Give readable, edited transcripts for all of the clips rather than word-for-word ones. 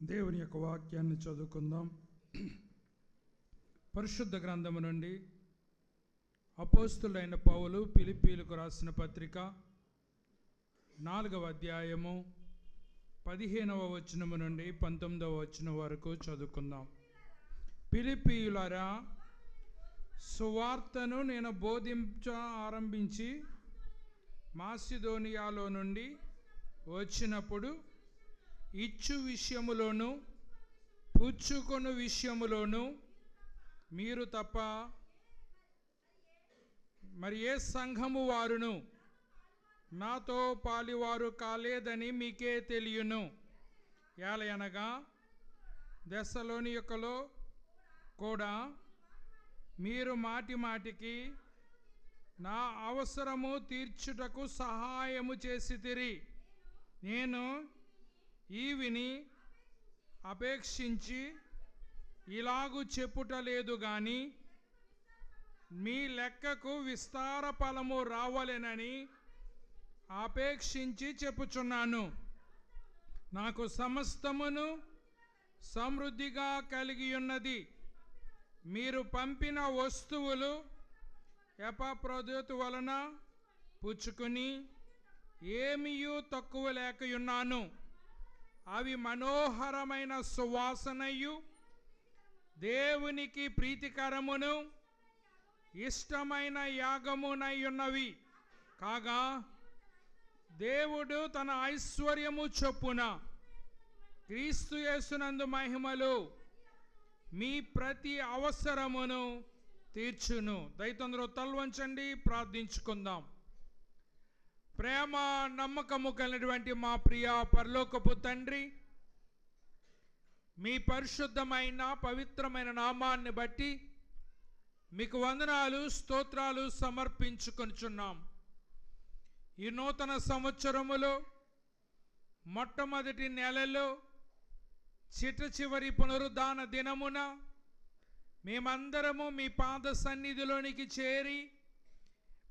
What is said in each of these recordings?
దేవుని యొక్క వాక్యాన్ని చదువుకుందాం. పరిశుద్ధ గ్రంథము నుండి అపోస్తులైన పౌలు ఫిలిప్పీలకు రాసిన పత్రిక 4వ అధ్యాయము 15వ వచనము నుండి 19వ వచనం వరకు చదువుకుందాం. ఫిలిప్పీయులారా, సువార్తను నేను బోధించ ఆరంభించి మాసిదోనియాలో నుండి వచ్చినప్పుడు ఇచ్చు విషయములోను పుచ్చుకొను విషయములోను మీరు తప్ప మరి ఏ సంఘము వారును నాతో పాలివారు కాలేదని మీకే తెలియను. ఏలయనగా దెస్సలోనికలో కూడా మీరు మాటి మాటికి నా అవసరము తీర్చుటకు సహాయము చేసితిరి. నేను ఈవిని అపేక్షించి ఇలాగు చెప్పుటలేదు గాని మీ లెక్కకు విస్తార ఫలము రావాలెనని అపేక్షించి చెప్పుచున్నాను. నాకు సమస్తమును సమృద్ధిగా కలిగి ఉన్నది. మీరు పంపిన వస్తువులు ఎపఫ్రోదితు వలన పుచ్చుకుని ఏమీయూ తక్కువ లేకయున్నాను. అవి మనోహరమైన సువాసనయు దేవునికి ప్రీతికరమును ఇష్టమైన యాగమునై ఉన్నవి కాగా, దేవుడు తన ఐశ్వర్యము చొప్పున క్రీస్తు యేసునందు మహిమలో మీ ప్రతి అవసరమును తీర్చును. దయతోందరూ తలవంచండి, ప్రార్థించుకుందాం. ప్రేమ నమ్మకము కలిగినటువంటి మా ప్రియ పరలోకపు తండ్రి, మీ పరిశుద్ధమైన పవిత్రమైన నామాన్ని బట్టి మీకు వందనాలు స్తోత్రాలు సమర్పించుకొనుచున్నాం. ఈ నూతన సంవత్సరములో మొట్టమొదటి నెలలో చిట్ట పునరుద్ధాన దినమున మేమందరము మీ పాద సన్నిధిలోనికి చేరి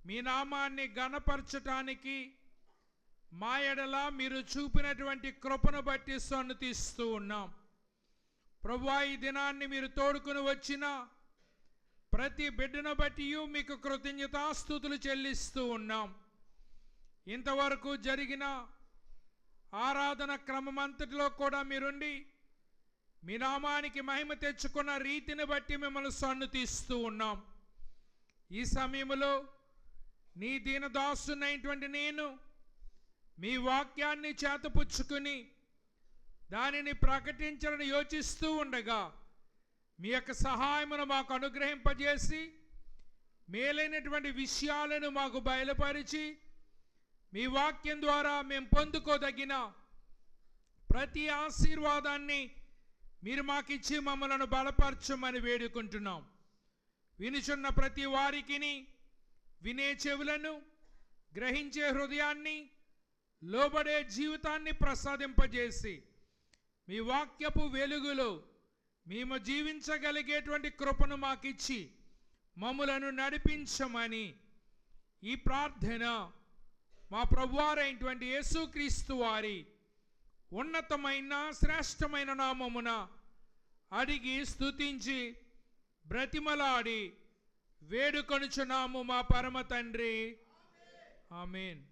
మీ నామాన్ని ఘనపరచటానికి మా ఎడల మీరు చూపినటువంటి కృపను బట్టి సన్నుతిస్తూ ఉన్నాం. ప్రభువా, ఈ దినాన్ని మీరు తోడుకుని వచ్చిన ప్రతి బిడ్డను బట్టి మీకు కృతజ్ఞతాస్తుతులు చెల్లిస్తూ ఉన్నాం. ఇంతవరకు జరిగిన ఆరాధన క్రమమంతటిలో కూడా మీరుండి మీ నామానికి మహిమ తెచ్చుకున్న రీతిని బట్టి మిమ్మల్ని సన్నుతిస్తూ ఉన్నాం. ఈ సమయంలో నీ దీనదాసునైనటువంటి నేను మీ వాక్యాన్ని చేతపుచ్చుకుని దానిని ప్రకటించాలని యోచిస్తూ ఉండగా మీ యొక్క సహాయమును మాకు అనుగ్రహింపజేసి మేలైనటువంటి విషయాలను మాకు బయలుపరిచి మీ వాక్యం ద్వారా మేము పొందుకోదగిన ప్రతి ఆశీర్వాదాన్ని మీరు మాకిచ్చి మమ్మలను బలపరచమని వేడుకుంటున్నాం. వినుచున్న ప్రతి వారికిని వినే చెవులను, గ్రహించే హృదయాన్ని, లోబడే జీవితాన్ని ప్రసాదింపజేసి మీ వాక్యపు వెలుగులో మేము జీవించగలిగేటువంటి కృపను మాకిచ్చి మమ్ములను నడిపించమని ఈ ప్రార్థన మా ప్రభువారైనటువంటి యేసుక్రీస్తు వారి ఉన్నతమైన శ్రేష్టమైన నామమున అడిగి స్తుతించి బ్రతిమలాడి వేడుకొనుచున్నాము మా పరమ తండ్రి, ఆమేన్.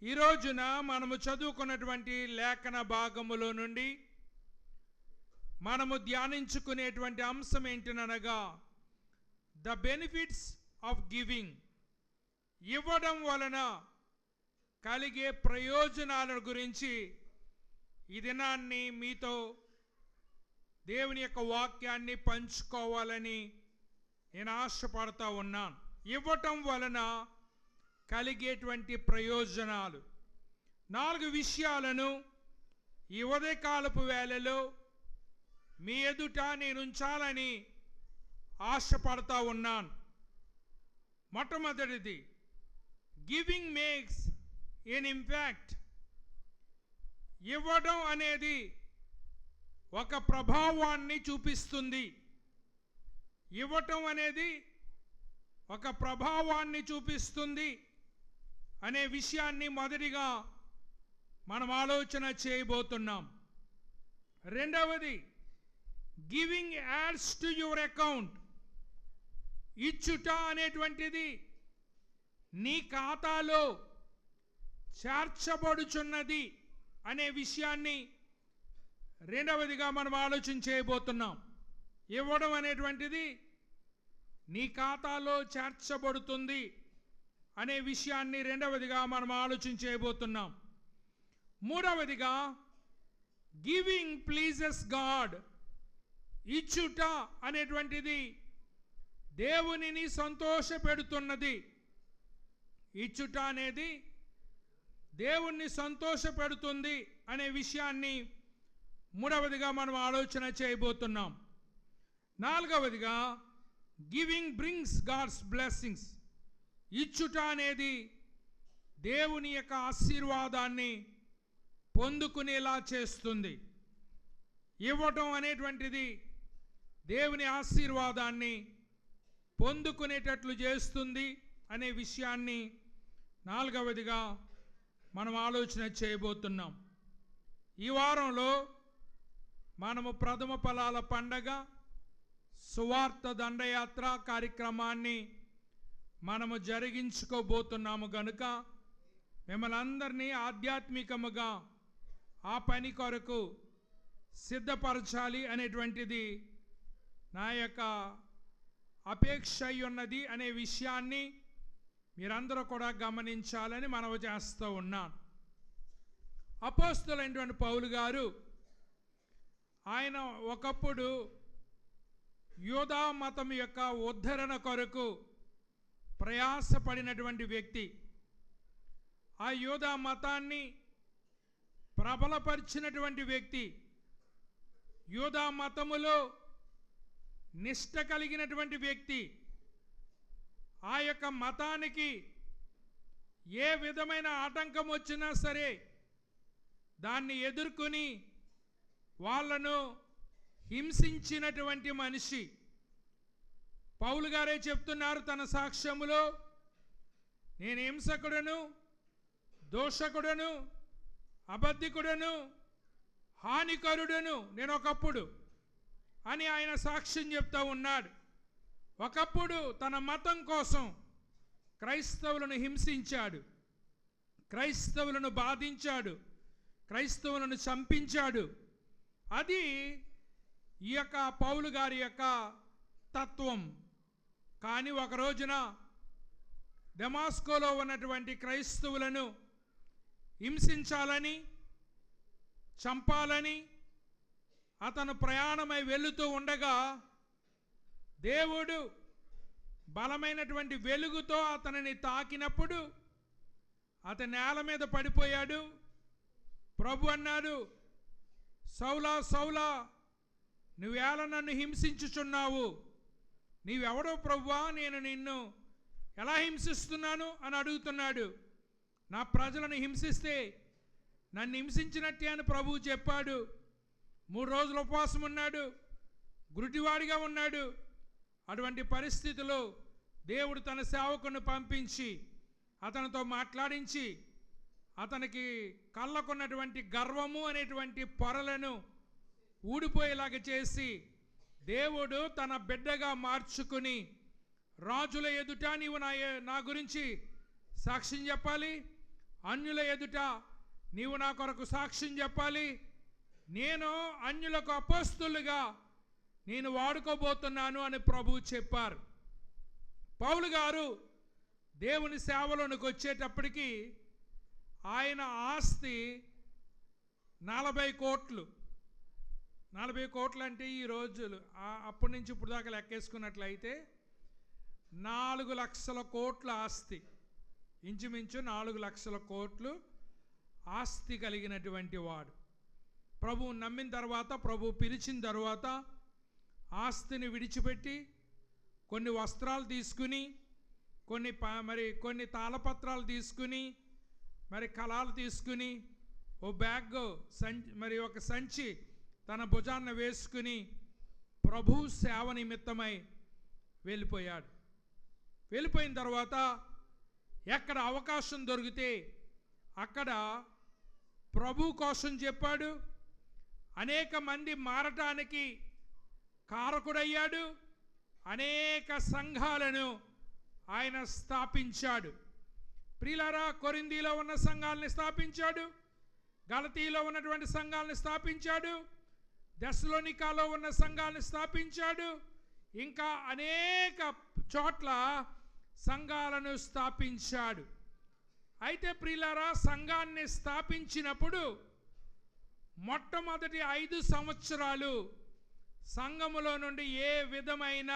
ఈ రోజున మనము చదువుకున్నటువంటి లేఖన భాగములో నుండి మనము ధ్యానించుకునేటువంటి అంశం ఏంటనగా ద బెనిఫిట్స్ ఆఫ్ గివింగ్, ఇవ్వడం వలన కలిగే ప్రయోజనాల గురించి ఈ దినాన్ని మీతో దేవుని యొక్క వాక్యాన్ని పంచుకోవాలని నేను ఆశపడతా ఉన్నాను. ఇవ్వటం వలన కలిగేటువంటి ప్రయోజనాలు 4 విషయాలను ఈ ఉదయకాలపు వేళలో మీ ఎదుట నేను ఉంచాలని ఆశపడతా ఉన్నాను. మొట్టమొదటిది, గివింగ్ మేక్స్ ఎన్ ఇంపాక్ట్. ఇవ్వడం అనేది ఒక ప్రభావాన్ని చూపిస్తుంది. ఇవ్వటం అనేది ఒక ప్రభావాన్ని చూపిస్తుంది అనే విషయాన్ని మొదటిగా మనం ఆలోచన చేయబోతున్నాం. రెండవది, giving adds to your account. ఇచ్చుట అనేటువంటిది నీ ఖాతాలో చేర్చబడుచున్నది అనే విషయాన్ని రెండవదిగా మనం ఆలోచన చేయబోతున్నాం. ఇవ్వడం అనేటువంటిది నీ ఖాతాలో చేర్చబడుతుంది అనే విషయాన్ని రెండవదిగా మనం ఆలోచన చేయబోతున్నాం. మూడవదిగా, గివింగ్ ప్లీజెస్ గాడ్. ఇచ్చుట అనేటువంటిది దేవునిని సంతోషపెడుతున్నది. ఇచ్చుట అనేది దేవుణ్ణి సంతోషపెడుతుంది అనే విషయాన్ని మూడవదిగా మనం ఆలోచన చేయబోతున్నాం. నాలుగవదిగా, గివింగ్ బ్రింగ్స్ గాడ్స్ బ్లెస్సింగ్స్. ఇచ్చుట అనేది దేవుని యొక్క ఆశీర్వాదాన్ని పొందుకునేలా చేస్తుంది. ఇవ్వటం అనేటువంటిది దేవుని ఆశీర్వాదాన్ని పొందుకునేటట్లు చేస్తుంది అనే విషయాన్ని నాలుగవదిగా మనం ఆలోచన చేయబోతున్నాం. ఈ వారంలో మనము ప్రథమ ఫలాల పండగ సువార్త దండయాత్ర కార్యక్రమాన్ని మనము జరిగించుకోబోతున్నాము గనుక మిమ్మల్ని అందరినీ ఆధ్యాత్మికముగా ఆ పని కొరకు సిద్ధపరచాలి అనేటువంటిది నా యొక్క అపేక్ష ఉన్నది అనే విషయాన్ని మీరందరూ కూడా గమనించాలని మనవి చేస్తూ ఉన్నాను. అపోస్తలుడైనటువంటి పౌలు గారు, ఆయన ఒకప్పుడు యూదా మతం యొక్క ఉద్ధరణ కొరకు ప్రయాసపడినటువంటి వ్యక్తి. ఆ యూదా మతాన్ని ప్రబలపరిచినటువంటి వ్యక్తి. యూదా మతములో నిష్ట కలిగినటువంటి వ్యక్తి. ఆ యొక్క మతానికి ఏ విధమైన ఆటంకం వచ్చినా సరే దాన్ని ఎదుర్కొని వాళ్ళను హింసించినటువంటి మనిషి. పౌలు గారే చెప్తున్నారు తన సాక్ష్యములో, నేను హింసకుడను, దోషకుడను, అబద్ధికుడను, హానికరుడను నేను ఒకప్పుడు అని ఆయన సాక్ష్యం చెప్తూ ఉన్నాడు. ఒకప్పుడు తన మతం కోసం క్రైస్తవులను హింసించాడు, క్రైస్తవులను బాధించాడు, క్రైస్తవులను చంపించాడు. అది ఈ యొక్క పౌలు గారి యొక్క తత్వం. కానీ ఒక రోజున దమాస్కోలో ఉన్నటువంటి క్రైస్తవులను హింసించాలని, చంపాలని అతను ప్రయాణమై వెళుతూ ఉండగా దేవుడు బలమైనటువంటి వెలుగుతో అతనిని తాకినప్పుడు అతని నేల మీద పడిపోయాడు. ప్రభు అన్నాడు, సౌలా సౌలా, నువ్వేళ నన్ను హింసించుచున్నావు? నీవెవడో ప్రభువా, నేను నిన్ను ఎలా హింసిస్తున్నాను అని అడుగుతున్నాడు. నా ప్రజలను హింసిస్తే నన్ను హింసించినట్టే అని ప్రభువు చెప్పాడు. 3 రోజులు ఉపవాసం ఉన్నాడు, గురుటివాడిగా ఉన్నాడు. అటువంటి పరిస్థితిలో దేవుడు తన సేవకుని పంపించి అతనితో మాట్లాడించి అతనికి కళ్ళకున్నటువంటి గర్వము అనేటువంటి పొరలను ఊడిపోయేలాగా చేసి దేవుడు తన బిడ్డగా మార్చుకుని, రాజుల ఎదుట నీవు నా గురించి సాక్ష్యం చెప్పాలి, అన్యుల ఎదుట నీవు నా కొరకు సాక్ష్యం చెప్పాలి, నేను అన్యులకు అపోస్తలుగా నేను వాడుకోబోతున్నాను అని ప్రభువు చెప్పారు. పౌలు గారు దేవుని సేవలోనికి వచ్చేటప్పటికి ఆయన ఆస్తి 40 కోట్లు. 40 కోట్లు అంటే ఈ రోజులు అప్పటి నుంచి ఇప్పుడు దాకా లెక్కేసుకున్నట్లయితే 4 లక్షల కోట్ల ఆస్తి, ఇంచుమించు 4 లక్షల కోట్లు ఆస్తి కలిగినటువంటి వాడు. ప్రభువు నమ్మిన తర్వాత, ప్రభు పిలిచిన తర్వాత ఆస్తిని విడిచిపెట్టి కొన్ని వస్త్రాలు తీసుకుని, కొన్ని తాళపత్రాలు తీసుకుని, మరి కళాలు తీసుకుని, ఓ బ్యాగ్ మరి ఒక సంచి తన భుజాన్న వేసుకుని ప్రభు సేవ నిమిత్తమై వెళ్ళిపోయాడు. వెళ్ళిపోయిన తర్వాత ఎక్కడ అవకాశం దొరికితే అక్కడ ప్రభు కోసం చెప్పాడు. అనేక మంది మారటానికి కారకుడయ్యాడు. అనేక సంఘాలను ఆయన స్థాపించాడు. ప్రియులారా, కొరింథీలో ఉన్న సంఘాలని స్థాపించాడు, గలతీలో ఉన్నటువంటి సంఘాలను స్థాపించాడు, దెస్సలోనికాలో ఉన్న సంఘాలను స్థాపించాడు, ఇంకా అనేక చోట్ల సంఘాలను స్థాపించాడు. అయితే ప్రియులారా, సంఘాన్ని స్థాపించినప్పుడు మొట్టమొదటి 5 సంవత్సరాలు సంఘములో నుండి ఏ విధమైన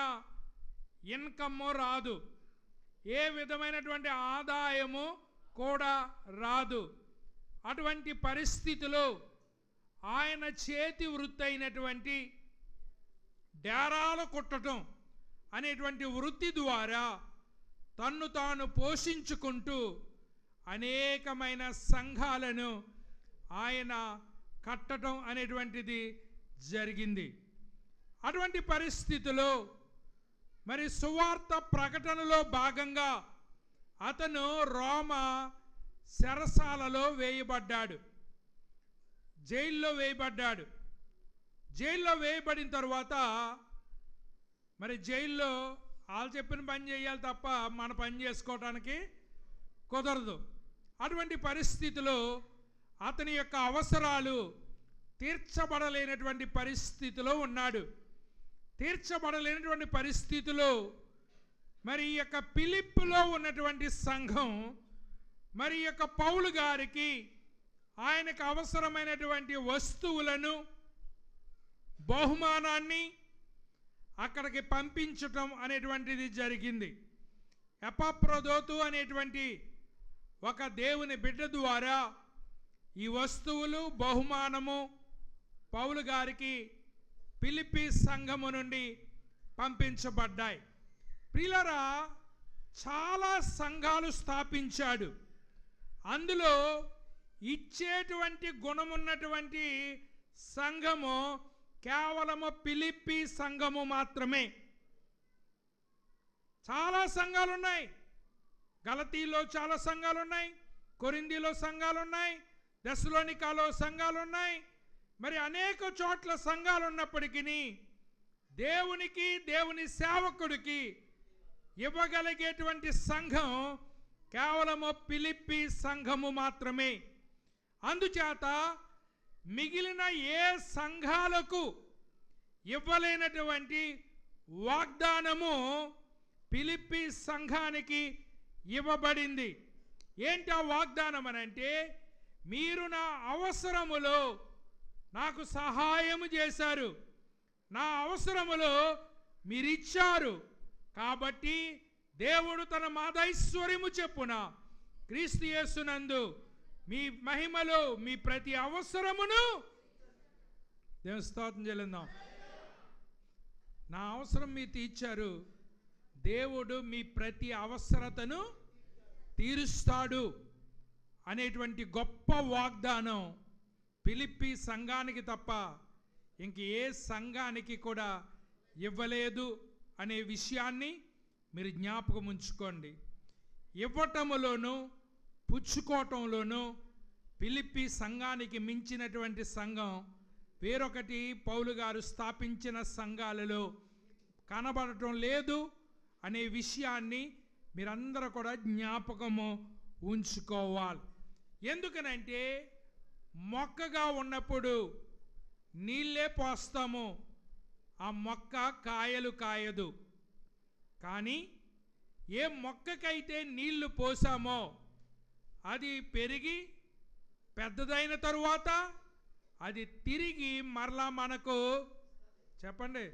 ఇన్కమ్ రాదు, ఏ విధమైనటువంటి ఆదాయము కూడా రాదు. అటువంటి పరిస్థితిలో ఆయన చేతి వృత్తి అయినటువంటి డేరాలు కుట్టడం అనేటువంటి వృత్తి ద్వారా తన్ను తాను పోషించుకుంటూ అనేకమైన సంఘాలను ఆయన కట్టడం అనేటువంటిది జరిగింది. అటువంటి పరిస్థితిలో మరి సువార్త ప్రకటనలో భాగంగా అతను రోమ చెరసాలలో వేయబడ్డాడు, జైల్లో వేయబడ్డాడు. జైల్లో వేయబడిన తర్వాత మరి జైల్లో వాళ్ళు చెప్పిన పని చేయాలి తప్ప మన పని చేసుకోవటానికి కుదరదు. అటువంటి పరిస్థితిలో అతని యొక్క అవసరాలు తీర్చబడలేనటువంటి పరిస్థితిలో ఉన్నాడు. తీర్చబడలేనటువంటి పరిస్థితిలో మరి ఈ యొక్క ఫిలిప్పులో ఉన్నటువంటి సంఘం మరి యొక్క పౌలు గారికి ఆయనకు అవసరమైనటువంటి వస్తువులను, బహుమానాన్ని అక్కడికి పంపించటం అనేటువంటిది జరిగింది. ఎపఫ్రోదితు అనేటువంటి ఒక దేవుని బిడ్డ ద్వారా ఈ వస్తువులు, బహుమానము పౌలు గారికి ఫిలిప్పీ సంఘము నుండి పంపించబడ్డాయి. ప్రియులారా, చాలా సంఘాలు స్థాపించాడు. అందులో ఇచ్చేటువంటి గుణమున్నటువంటి సంఘము కేవలము ఫిలిప్పీ సంఘము మాత్రమే. చాలా సంఘాలు ఉన్నాయి. గలతీలో చాలా సంఘాలు ఉన్నాయి, కొరింథీలో సంఘాలు ఉన్నాయి, దెస్సలోనికాలో సంఘాలు ఉన్నాయి. మరి అనేక చోట్ల సంఘాలు ఉన్నప్పటికీ దేవునికి, దేవుని సేవకుడికి ఇవ్వగలిగేటువంటి సంఘం కేవలము ఫిలిప్పీ సంఘము మాత్రమే. అందుచేత మిగిలిన ఏ సంఘాలకు ఇవ్వలేనటువంటి వాగ్దానము ఫిలిప్పీ సంఘానికి ఇవ్వబడింది. ఏంటి ఆ వాగ్దానం అనంటే, మీరు నా అవసరములో నాకు సహాయము చేశారు, నా అవసరములో మీరిచ్చారు, కాబట్టి దేవుడు తన మహదైశ్వర్యము చెప్పున క్రీస్తు యేసునందు మీ మహిమలో మీ ప్రతి అవసరమును దేవుని స్తోత్రం చెల్లిద్దాం. నా అవసరం మీరు తీర్చారు, దేవుడు మీ ప్రతి అవసరతను తీరుస్తాడు అనేటువంటి గొప్ప వాగ్దానం ఫిలిప్పీ సంఘానికి తప్ప ఇంక ఏ సంఘానికి కూడా ఇవ్వలేదు అనే విషయాన్ని మీరు జ్ఞాపకం ఉంచుకోండి. ఇవ్వటములోను పుచ్చుకోవటంలోనూ ఫిలిప్పీ సంఘానికి మించినటువంటి సంఘం వేరొకటి పౌలు గారు స్థాపించిన సంఘాలలో కనబడటం లేదు అనే విషయాన్ని మీరందరూ కూడా జ్ఞాపకము ఉంచుకోవాలి. ఎందుకనంటే మొక్కగా ఉన్నప్పుడు నీళ్ళే పోస్తాము, ఆ మొక్క కాయలు కాయదు. కానీ ఏ మొక్కకైతే నీళ్లు పోసామో అది పెరిగి పెద్దదైన తరువాత అది తిరిగి మరలా మనకు చెప్పండి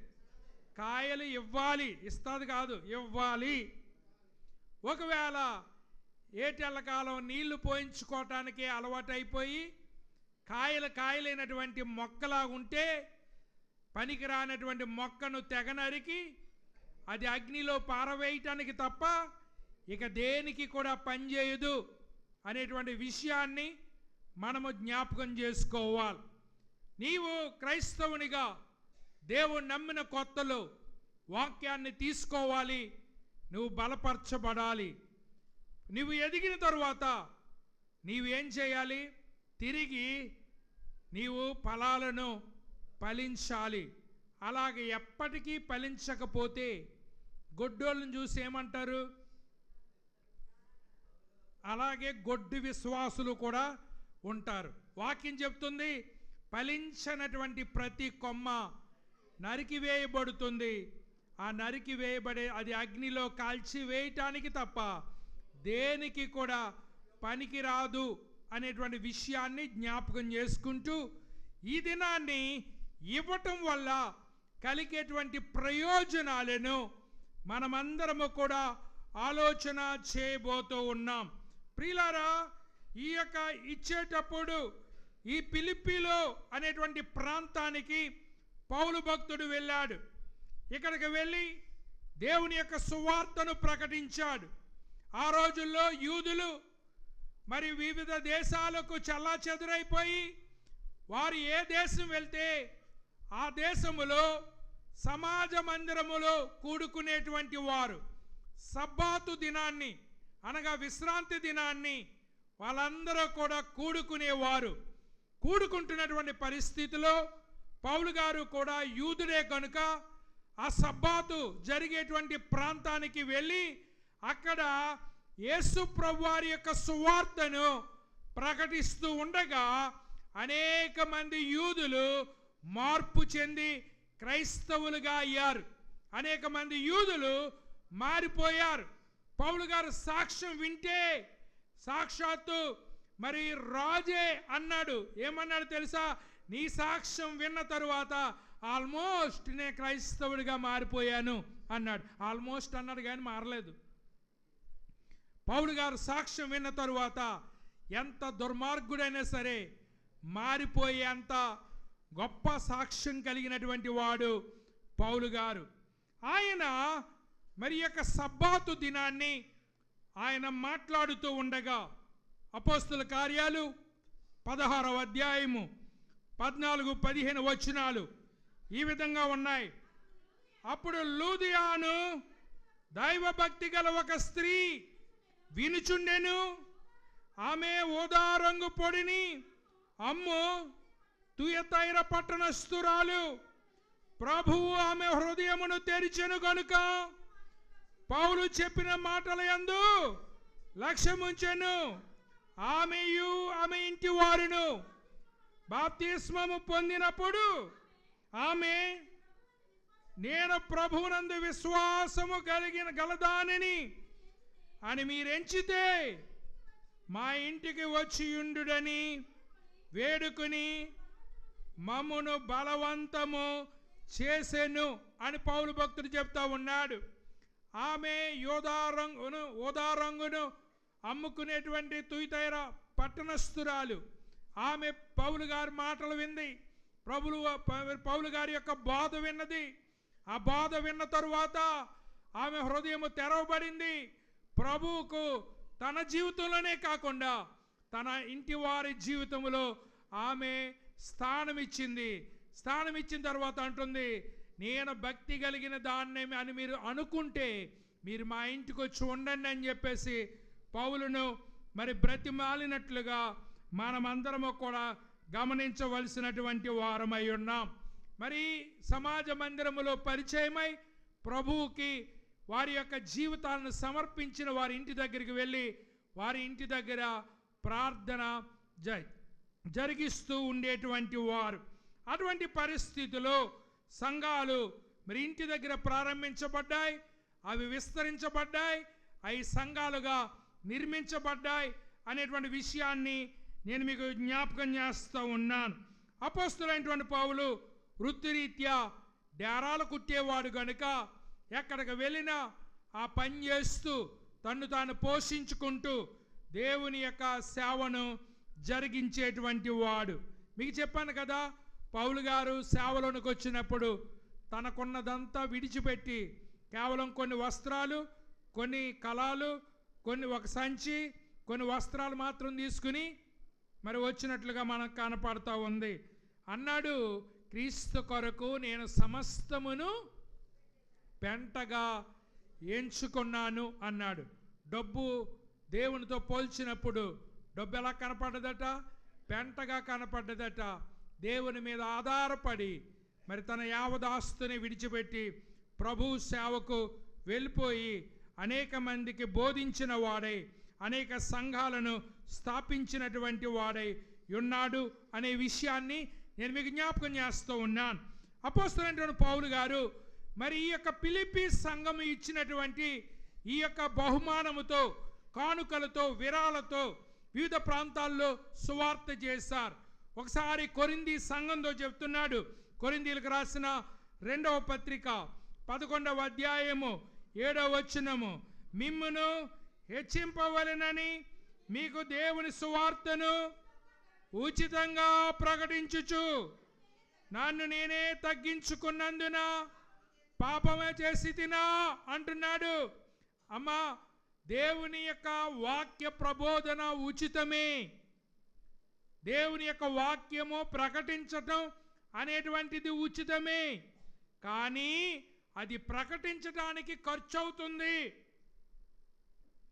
కాయలు ఇవ్వాలి, ఇస్తుంది కాదు ఇవ్వాలి. ఒకవేళ ఏటెల్లకాలం నీళ్లు పోయించుకోవటానికి అలవాటైపోయి కాయలైనటువంటి మొక్కలా ఉంటే పనికిరానటువంటి మొక్కను తెగనరికి అది అగ్నిలో పారవేయటానికి తప్ప ఇక దేనికి కూడా పనిచేయదు అనేటువంటి విషయాన్ని మనము జ్ఞాపకం చేసుకోవాలి. నీవు క్రైస్తవునిగా దేవుని నమ్మిన కొత్తలో వాక్యాన్ని తీసుకోవాలి, నువ్వు బలపరచబడాలి. నువ్వు ఎదిగిన తరువాత నీవేం చేయాలి? తిరిగి నీవు ఫలాలను ఫలించాలి. అలాగే ఎప్పటికీ ఫలించకపోతే గొడ్డోళ్ళని చూసి ఏమంటారు? అలాగే గొడ్డు విశ్వాసులు కూడా ఉంటారు. వాక్యం చెప్తుంది, ఫలించనటువంటి ప్రతి కొమ్మ నరికివేయబడుతుంది. ఆ నరికివేయబడే అది అగ్నిలో కాల్చి వేయటానికి తప్ప దేనికి కూడా పనికిరాదు అనేటువంటి విషయాన్ని జ్ఞాపకం చేసుకుంటూ ఈ దినాన్ని ఇవ్వటం వల్ల కలిగేటువంటి ప్రయోజనాలను మనమందరము కూడా ఆలోచన చేయబోతూ ఉన్నాం. ప్రియులారా, ఈ యొక్క ఇచ్చేటప్పుడు ఈ ఫిలిప్పీలో అనేటువంటి ప్రాంతానికి పౌలు భక్తుడు వెళ్ళాడు. ఇక్కడికి వెళ్ళి దేవుని యొక్క సువార్తను ప్రకటించాడు. ఆ రోజుల్లో యూదులు మరి వివిధ దేశాలకు చెల్లాచెదురైపోయి వారు ఏ దేశం వెళ్తే ఆ దేశములో సమాజ మందిరములో కూడుకునేటువంటి వారు సబ్బాతు దినాన్ని అనగా విశ్రాంతి దినాన్ని వాళ్ళందరూ కూడా కూడుకునేవారు. కూడుకుంటున్నటువంటి పరిస్థితిలో పౌలు గారు కూడా యూదుడే కనుక ఆ సబ్బాతు జరిగేటువంటి ప్రాంతానికి వెళ్ళి అక్కడ యేసు ప్రభు వారి యొక్క సువార్తను ప్రకటిస్తూ ఉండగా అనేక మంది యూదులు మార్పు చెంది క్రైస్తవులుగా అయ్యారు. అనేక మంది యూదులు మారిపోయారు. పౌలు గారు సాక్ష్యం వింటే సాక్షాత్తు మరి రాజే అన్నాడు. ఏమన్నాడు తెలుసా? నీ సాక్ష్యం విన్న తరువాత ఆల్మోస్ట్ నేను క్రైస్తవుడిగా మారిపోయాను అన్నాడు. ఆల్మోస్ట్ అన్నాడు కానీ మారలేదు. పౌలు గారు సాక్ష్యం విన్న తరువాత ఎంత దుర్మార్గుడైనా సరే మారిపోయేంత గొప్ప సాక్ష్యం కలిగినటువంటి వాడు పౌలు గారు. ఆయన మరి యొక్క సబ్బాతు దినాన్ని ఆయన మాట్లాడుతూ ఉండగా అపోస్తుల కార్యాలు 16వ అధ్యాయము 14-15 వచనాలు ఈ విధంగా ఉన్నాయి. అప్పుడు లూదియాను దైవభక్తి గల ఒక స్త్రీ వినుచుండెను. ఆమె ఊదా రంగు పొడిని అమ్ము తుయతైర పట్టణస్థురాలు. ప్రభువు ఆమె హృదయమును తెరిచెను గనుక పౌలు చెప్పిన మాటల యందు లక్ష్యముంచెను. ఆమెయు ఆమె ఇంటి వారును బాప్తిస్మము పొందినప్పుడు ఆమె, నేను ప్రభువునందు విశ్వాసము గలదానిని అని మీరెంచితే మా ఇంటికి వచ్చి ఉండుడని వేడుకుని మమ్మును బలవంతము చేసెను అని పౌలు భక్తుడు చెప్తా ఉన్నాడు. ఆమె ఊదా రంగును అమ్ముకునేటువంటి తుయతైర పట్టణస్థురాలు. ఆమె పౌలు గారి మాటలు వింది. పౌలు గారి యొక్క బాధ విన్నది. ఆ బాధ విన్న తరువాత ఆమె హృదయము తెరవబడింది. ప్రభువుకు తన జీవితంలోనే కాకుండా తన ఇంటి వారి జీవితంలో ఆమె స్థానం ఇచ్చింది. స్థానం ఇచ్చిన తర్వాత అంటుంది, నేను భక్తి కలిగిన దాన్ని అని మీరు అనుకుంటే మీరు మా ఇంటికి వచ్చి ఉండండి అని చెప్పేసి పౌలును మరి బ్రతిమాలినట్లుగా మనమందరము కూడా గమనించవలసినటువంటి వారమై ఉన్నాం. మరి సమాజ మందిరములో పరిచయమై ప్రభువుకి వారి యొక్క జీవితాలను సమర్పించిన వారి ఇంటి దగ్గరికి వెళ్ళి వారి ఇంటి దగ్గర ప్రార్థన జరిగిస్తూ ఉండేటువంటి వారు. అటువంటి పరిస్థితుల్లో సంఘాలు మరి ఇంటి దగ్గర ప్రారంభించబడ్డాయి. అవి విస్తరించబడ్డాయి. అవి సంఘాలుగా నిర్మించబడ్డాయి అనేటువంటి విషయాన్ని నేను మీకు జ్ఞాపకం చేస్తూ ఉన్నాను. అపోస్తులైనటువంటి పౌలు వృత్తిరీత్యా డేరాలు కుట్టేవాడు కనుక ఎక్కడికి వెళ్ళినా ఆ పని చేస్తూ తన్ను తాను పోషించుకుంటూ దేవుని యొక్క సేవను జరిగించేటువంటి వాడు. మీకు చెప్పాను కదా, పౌలు గారు సేవలోనికి వచ్చినప్పుడు తనకున్నదంతా విడిచిపెట్టి కేవలం కొన్ని వస్త్రాలు, కొన్ని కళాలు, కొన్ని ఒక సంచి, కొన్ని వస్త్రాలు మాత్రం తీసుకుని మరి వచ్చినట్లుగా మనకు కనపడతా ఉంది. అన్నాడు, క్రీస్తు కొరకు నేను సమస్తమును పెంటగా ఎంచుకున్నాను అన్నాడు. డబ్బు దేవునితో పోల్చినప్పుడు డబ్బు ఎలా కనపడదట? పెంటగా కనపడ్డదట. దేవుని మీద ఆధారపడి మరి తన యావదాస్తుని విడిచిపెట్టి ప్రభు సేవకు వెళ్ళిపోయి అనేక మందికి బోధించిన వాడై అనేక సంఘాలను స్థాపించినటువంటి వాడై ఉన్నాడు అనే విషయాన్ని నేను మీకు జ్ఞాపకం చేస్తూ ఉన్నాను. అపోస్తలుడైన పౌలు గారు మరి ఈ యొక్క ఫిలిప్పీ సంఘం ఇచ్చినటువంటి ఈ యొక్క బహుమానముతో, కానుకలతో, విరాళతో వివిధ ప్రాంతాల్లో సువార్త చేశారు. ఒకసారి కొరింథీ సంఘంతో చెప్తున్నాడు. కొరింథీలకు రాసిన 2వ పత్రిక 11వ అధ్యాయము 7వ వచనము, మిమ్మును హెచ్చింపవలెనని మీకు దేవుని సువార్తను ఉచితంగా ప్రకటించుచు నన్ను నేనే తగ్గించుకున్నందున పాపమే చేసి తినా అంటున్నాడు. అమ్మా, దేవుని యొక్క వాక్య ప్రబోధన ఉచితమే. దేవుని యొక్క వాక్యము ప్రకటించటం అనేటువంటిది ఉచితమే. కానీ అది ప్రకటించడానికి ఖర్చు అవుతుంది.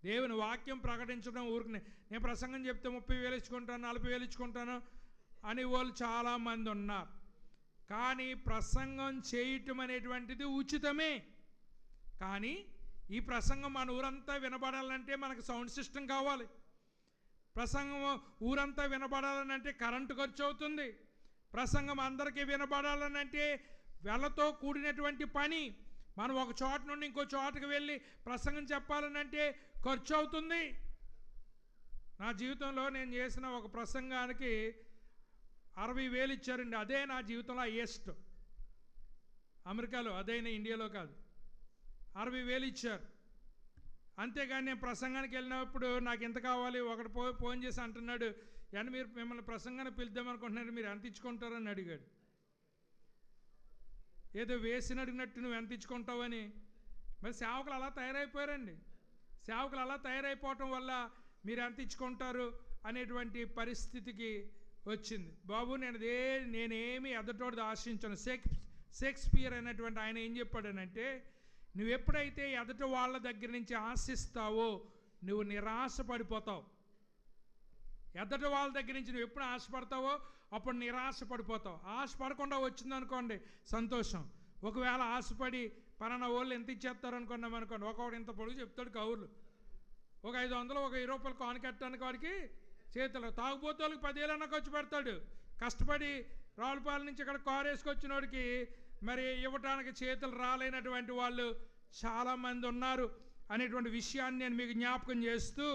దేవుని వాక్యం ప్రకటించడం ఊరికి నేను ప్రసంగం చెప్తే 30,000 ఇచ్చుకుంటాను, 40,000 ఇచ్చుకుంటాను అని వాళ్ళు చాలామంది ఉన్నారు. కానీ ప్రసంగం చేయటం అనేటువంటిది ఉచితమే. కానీ ఈ ప్రసంగం మన ఊరంతా వినబడాలంటే మనకు సౌండ్ సిస్టమ్ కావాలి. ప్రసంగం ఊరంతా వినబడాలనంటే కరెంటు ఖర్చు అవుతుంది. ప్రసంగం అందరికీ వినబడాలనంటే వెళ్ళతో కూడినటువంటి పని. మనం ఒక చోట నుండి ఇంకో చోటకి వెళ్ళి ప్రసంగం చెప్పాలనంటే ఖర్చు అవుతుంది. నా జీవితంలో నేను చేసిన ఒక ప్రసంగానికి 60,000 ఇచ్చారండి. అదే నా జీవితంలో హైయెస్ట్. అమెరికాలో, అదైనా ఇండియాలో కాదు. 60,000 ఇచ్చారు. అంతేగాని నేను ప్రసంగానికి వెళ్ళినప్పుడు నాకు ఎంత కావాలి, ఒకటి ఫోన్ చేసి అంటున్నాడు, అని మీరు మిమ్మల్ని ప్రసంగాన్ని పిలుద్దామనుకుంటున్నారు, మీరు ఎంత ఇచ్చుకుంటారని అడిగాడు. ఏదో వేసిన అడిగినట్టు నువ్వు ఎంత ఇచ్చుకుంటావని. మరి సేవకులు అలా తయారైపోయారండి. సేవకులు అలా తయారైపోవటం వల్ల మీరు ఎంత ఇచ్చుకుంటారు అనేటువంటి పరిస్థితికి వచ్చింది. బాబు, నేనేమి ఎదటోడిది ఆశించను. షేక్స్పియర్ అనేటువంటి ఆయన ఏం చెప్పాడనంటే, నువ్వు ఎప్పుడైతే ఎదట వాళ్ళ దగ్గర నుంచి ఆశిస్తావో నువ్వు నిరాశపడిపోతావు. ఎదట వాళ్ళ దగ్గర నుంచి నువ్వు ఎప్పుడు ఆశపడతావో అప్పుడు నిరాశపడిపోతావు. ఆశపడకుండా వచ్చిందనుకోండి సంతోషం. ఒకవేళ ఆశపడి పలానా వాళ్ళు ఎంత ఇచ్చేస్తారు అనుకున్నాం అనుకోండి, ఒకడు ఇంత పొడుగు చెప్తాడు కౌర్లు. ఒక 500 ఒక 20 రూపాయలు కానుకెట్టడానికి వాడికి చేతులు. తాగుబోతే వాళ్ళకి 10,000 అన్న ఖర్చు పెడతాడు. కష్టపడి రావులపాలెం నుంచి ఇక్కడ కారు వేసుకొచ్చిన వాడికి మరి ఇవ్వటానికి చేతులు రాలేనటువంటి వాళ్ళు చాలామంది ఉన్నారు అనేటువంటి విషయాన్ని నేను మీకు జ్ఞాపకం చేస్తూ,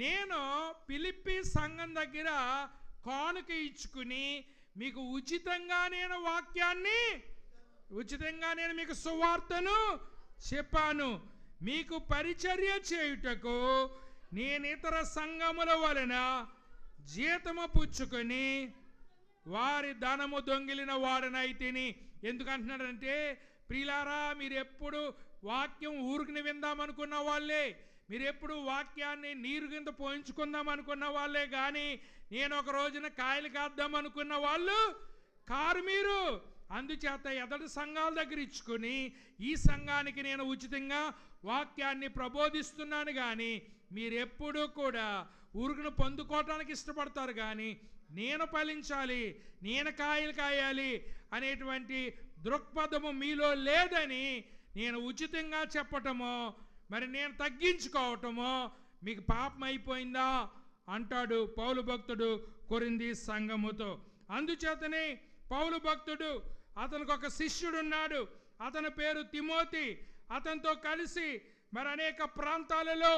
నేను ఫిలిప్పీ సంఘం దగ్గర కానుక ఇచ్చుకుని మీకు ఉచితంగా నేను మీకు సువార్తను చెప్పాను. మీకు పరిచర్య చేయుటకు నేను ఇతర సంఘముల వలన జీతము పుచ్చుకొని వారి ధనము దొంగిలిన వాడనైతిని. ఎందుకంటున్నాడంటే, ప్రియులారా, మీరు ఎప్పుడు వాక్యం ఊరికి విందామనుకున్న వాళ్ళే, మీరు ఎప్పుడు వాక్యాన్ని నీరు కింద పోయించుకుందాం అనుకున్న వాళ్ళే, కానీ నేను ఒక రోజున కాయలు కాద్దాం అనుకున్న వాళ్ళు కారు మీరు. అందుచేత ఎదటి సంఘాల దగ్గర ఇచ్చుకొని ఈ సంఘానికి నేను ఉచితంగా వాక్యాన్ని ప్రబోధిస్తున్నాను. కానీ మీరెప్పుడూ కూడా ఊరుకును పొందుకోవటానికి ఇష్టపడతారు, కానీ నేను ఫలించాలి, నేను కాయలు కాయాలి అనేటువంటి దృక్పథము మీలో లేదని నేను ఉచితంగా చెప్పటమో మరి నేను తగ్గించుకోవటమో మీకు పాపం అయిపోయిందా అంటాడు పౌలు భక్తుడు కొరింథీ సంఘముతో. అందుచేతనే పౌలు భక్తుడు, అతనికి ఒక శిష్యుడు ఉన్నాడు, అతని పేరు తిమోతి. అతనితో కలిసి మరి అనేక ప్రాంతాలలో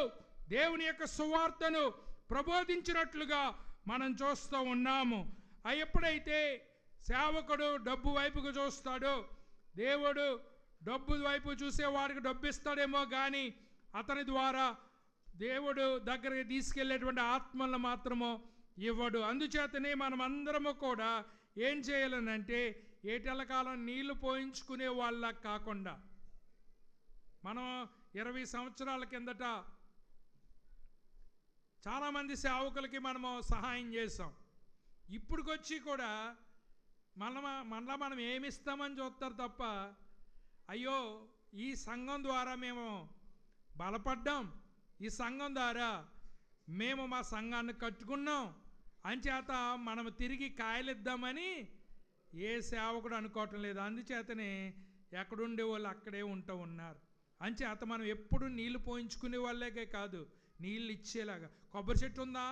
దేవుని యొక్క సువార్తను ప్రబోధించినట్లుగా మనం చూస్తూ ఉన్నాము. ఎప్పుడైతే సేవకుడు డబ్బు వైపుకు చూస్తాడో, దేవుడు డబ్బు వైపు చూసే వారికి డబ్బు ఇస్తాడేమో, కానీ అతని ద్వారా దేవుడు దగ్గరికి తీసుకెళ్లేటువంటి ఆత్మలను మాత్రమో ఇవ్వడు. అందుచేతనే మనం అందరము కూడా ఏం చేయాలనంటే, ఏటెల్లకాలం నీళ్లు పోయించుకునే వాళ్ళ కాకుండా, మనం 20 సంవత్సరాల కిందట చాలామంది సేవకులకి మనము సహాయం చేసాం. ఇప్పుడుకొచ్చి కూడా మళ్ళా మనం ఏమిస్తామని చూస్తారు తప్ప, అయ్యో ఈ సంఘం ద్వారా మేము బలపడ్డాం, ఈ సంఘం ద్వారా మేము మా సంఘాన్ని కట్టుకున్నాం అంచేత మనం తిరిగి కాయలిద్దామని ఏ సేవకుడు అనుకోవటం లేదు. అందుచేతనే ఎక్కడుండే వాళ్ళు అక్కడే ఉంటూ ఉన్నారు. అంచేత మనం ఎప్పుడు నీళ్లు పోయించుకునే వాళ్ళకే కాదు, నీళ్ళు ఇచ్చేలాగా. కొబ్బరి చెట్టు ఉందా,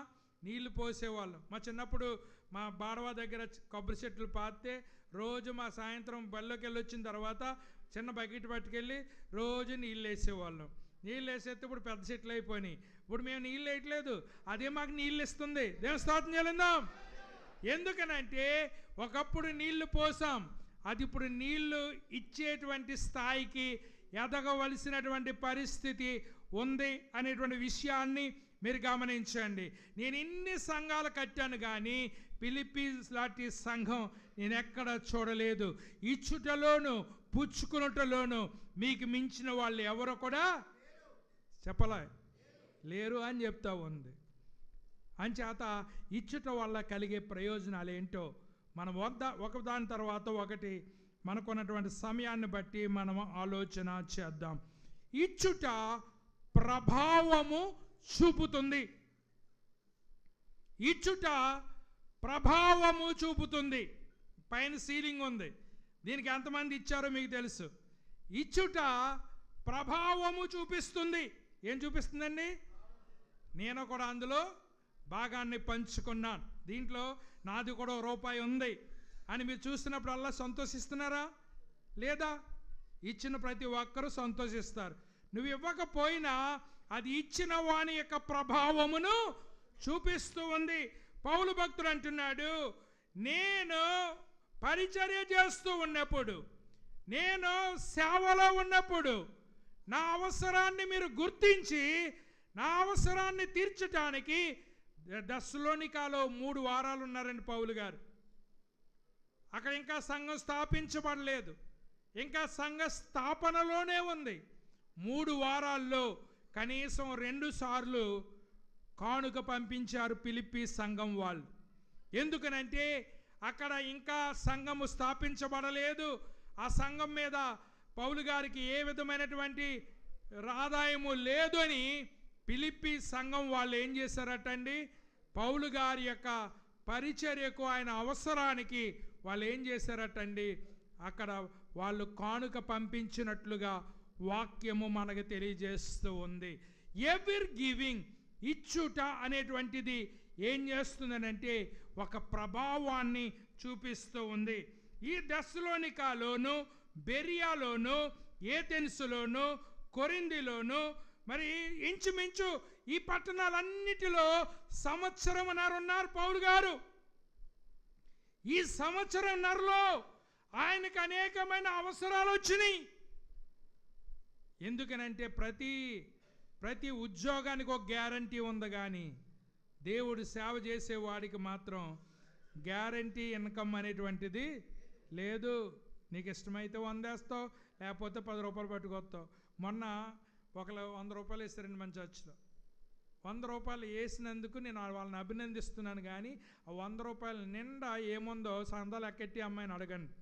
నీళ్లు పోసేవాళ్ళం. మా చిన్నప్పుడు మా బాడవా దగ్గర కొబ్బరి చెట్లు పాతే రోజు మా సాయంత్రం బళ్ళోకి వెళ్ళి వచ్చిన తర్వాత చిన్న బకెట్ పట్టుకెళ్ళి రోజు నీళ్ళు వేసేవాళ్ళం. నీళ్ళు వేసేస్తే ఇప్పుడు పెద్ద చెట్లు అయిపోయినాయి. ఇప్పుడు మేము నీళ్ళు వేయట్లేదు, అదే మాకు నీళ్ళు ఇస్తుంది. దేవుని స్తోత్రం చెల్లిద్దాం. ఎందుకనంటే ఒకప్పుడు నీళ్లు పోసాం, అది ఇప్పుడు నీళ్లు ఇచ్చేటువంటి స్థాయికి ఎదగవలసినటువంటి పరిస్థితి ఉంది అనేటువంటి విషయాన్ని మీరు గమనించండి. నేను ఇన్ని సంఘాలు కట్టాను కానీ ఫిలిప్పీన్స్ లాంటి సంఘం నేను ఎక్కడ చూడలేదు. ఇచ్చుటలోను పుచ్చుకున్నటలోను మీకు మించిన వాళ్ళు ఎవరో కూడా చెప్పలే లేరు అని చెప్తా ఉంది. అంచేత ఇచ్చుట వల్ల కలిగే ప్రయోజనాలు ఏంటో మనం ఒకదాని తర్వాత ఒకటి మనకున్నటువంటి సమయాన్ని బట్టి మనం ఆలోచన చేద్దాం. ఇచ్చుట ప్రభావము చూపుతుంది. ఇచ్చుట ప్రభావము చూపుతుంది. పైన సీలింగ్ ఉంది, దీనికి ఎంతమంది ఇచ్చారో మీకు తెలుసు. ఇచ్చుట ప్రభావము చూపిస్తుంది. ఏం చూపిస్తుందండి? నేను కూడా అందులో భాగాన్ని పంచుకున్నాను, దీంట్లో నాది కూడా రూపాయి ఉంది అని మీరు చూస్తున్నప్పుడల్లా సంతోషిస్తున్నారా లేదా? ఇచ్చిన ప్రతి ఒక్కరూ సంతోషిస్తారు. నువ్వు ఇవ్వకపోయినా అది ఇచ్చిన వాని యొక్క ప్రభావమును చూపిస్తూ ఉంది. పౌలు భక్తుడు అంటున్నాడు, నేను పరిచర్య చేస్తూ ఉన్నప్పుడు, నేను సేవలో ఉన్నప్పుడు నా అవసరాన్ని మీరు గుర్తించి నా అవసరాన్ని తీర్చడానికి దెస్సలోనికాలో 3 వారాలు ఉన్నారండి పౌలు గారు. అక్కడ ఇంకా సంఘం స్థాపించబడలేదు, ఇంకా సంఘ స్థాపనలోనే ఉంది. 3 వారాల్లో కనీసం 2 సార్లు కానుక పంపించారు ఫిలిప్పీ సంఘం వాళ్ళు. ఎందుకనంటే అక్కడ ఇంకా సంఘము స్థాపించబడలేదు. ఆ సంఘం మీద పౌలు గారికి ఏ విధమైనటువంటి ఆదాయము లేదు అని ఫిలిప్పీ సంఘం వాళ్ళు ఏం చేశారటండి, పౌలు గారి యొక్క పరిచర్యకు ఆయన అవసరానికి వాళ్ళు ఏం చేశారటండి, అక్కడ వాళ్ళు కానుక పంపించినట్లుగా వాక్యము మనకు తెలియజేస్తూ ఉంది. ఎవర్ గివింగ్, ఇచ్చుట అనేటువంటిది ఏం చేస్తుందనంటే ఒక ప్రభావాన్ని చూపిస్తూ ఉంది. ఈ దెస్సలోనికాలోను, బెరియాలోను, ఏథెన్సులోను, కొరింథీలోను, మరి ఇంచుమించు ఈ పట్టణాలన్నిటిలో సంవత్సరమున్నర ఉన్నారు పౌలు గారు. ఈ సంవత్సరంన్నరలో ఆయనకు అనేకమైన అవసరాలు వచ్చినాయి. ఎందుకనంటే ప్రతి ఉద్యోగానికి ఒక గ్యారంటీ ఉంది, కానీ దేవుడు సేవ చేసేవాడికి మాత్రం గ్యారంటీ ఇన్కమ్ అనేటువంటిది లేదు. నీకు ఇష్టమైతే 100 వేస్తావు, లేకపోతే 10 రూపాయలు పట్టుకొస్తావు. మొన్న ఒకరు 100 రూపాయలు వేస్తారండి మన చర్చిలో. 100 రూపాయలు వేసినందుకు నేను వాళ్ళని అభినందిస్తున్నాను, కానీ ఆ 100 రూపాయల నిండా ఏముందో సందాలు ఎక్కెట్టి అమ్మాయిని అడగండి.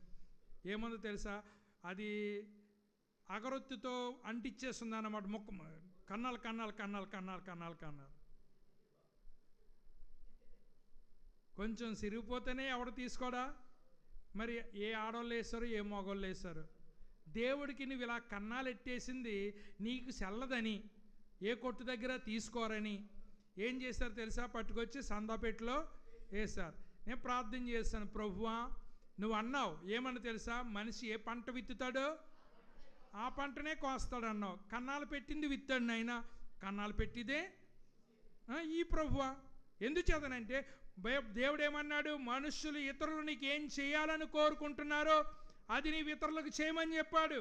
ఏముందో తెలుసా? అది అగరొత్తితో అంటిచ్చేస్తుంది అన్నమాట. కన్నాలు కన్నాలు కన్నాలు కన్నాలు కన్నాలు కన్నాలు. కొంచెం సిరిగిపోతేనే ఎవడు తీసుకోడా? మరి ఏ ఆడవాళ్ళు వేస్తారు, ఏ మగవాళ్ళు వేస్తారు? దేవుడికి నువ్వు ఇలా కన్నాలు ఎట్టేసింది నీకు చల్లదని, ఏ కొట్టు దగ్గర తీసుకోరని ఏం చేశారు తెలుసా? పట్టుకొచ్చి సందాపేటలో వేశారు. నేను ప్రార్థన చేశాను, ప్రభువా నువ్వు అన్నావు ఏమన్నా తెలుసా? మనిషి ఏ పంట విత్తుతాడో ఆ పంటనే కోస్తాడు అన్నావు. కన్నాలు పెట్టింది విత్తాడు నాయన, కన్నాలు పెట్టిదే ఈ ప్రభువా. ఎందుచేతనంటే దేవుడు ఏమన్నాడు? మనుషులు ఇతరులు నీకు ఏం చేయాలని కోరుకుంటున్నారో అది నీవు ఇతరులకు చేయమని చెప్పాడు.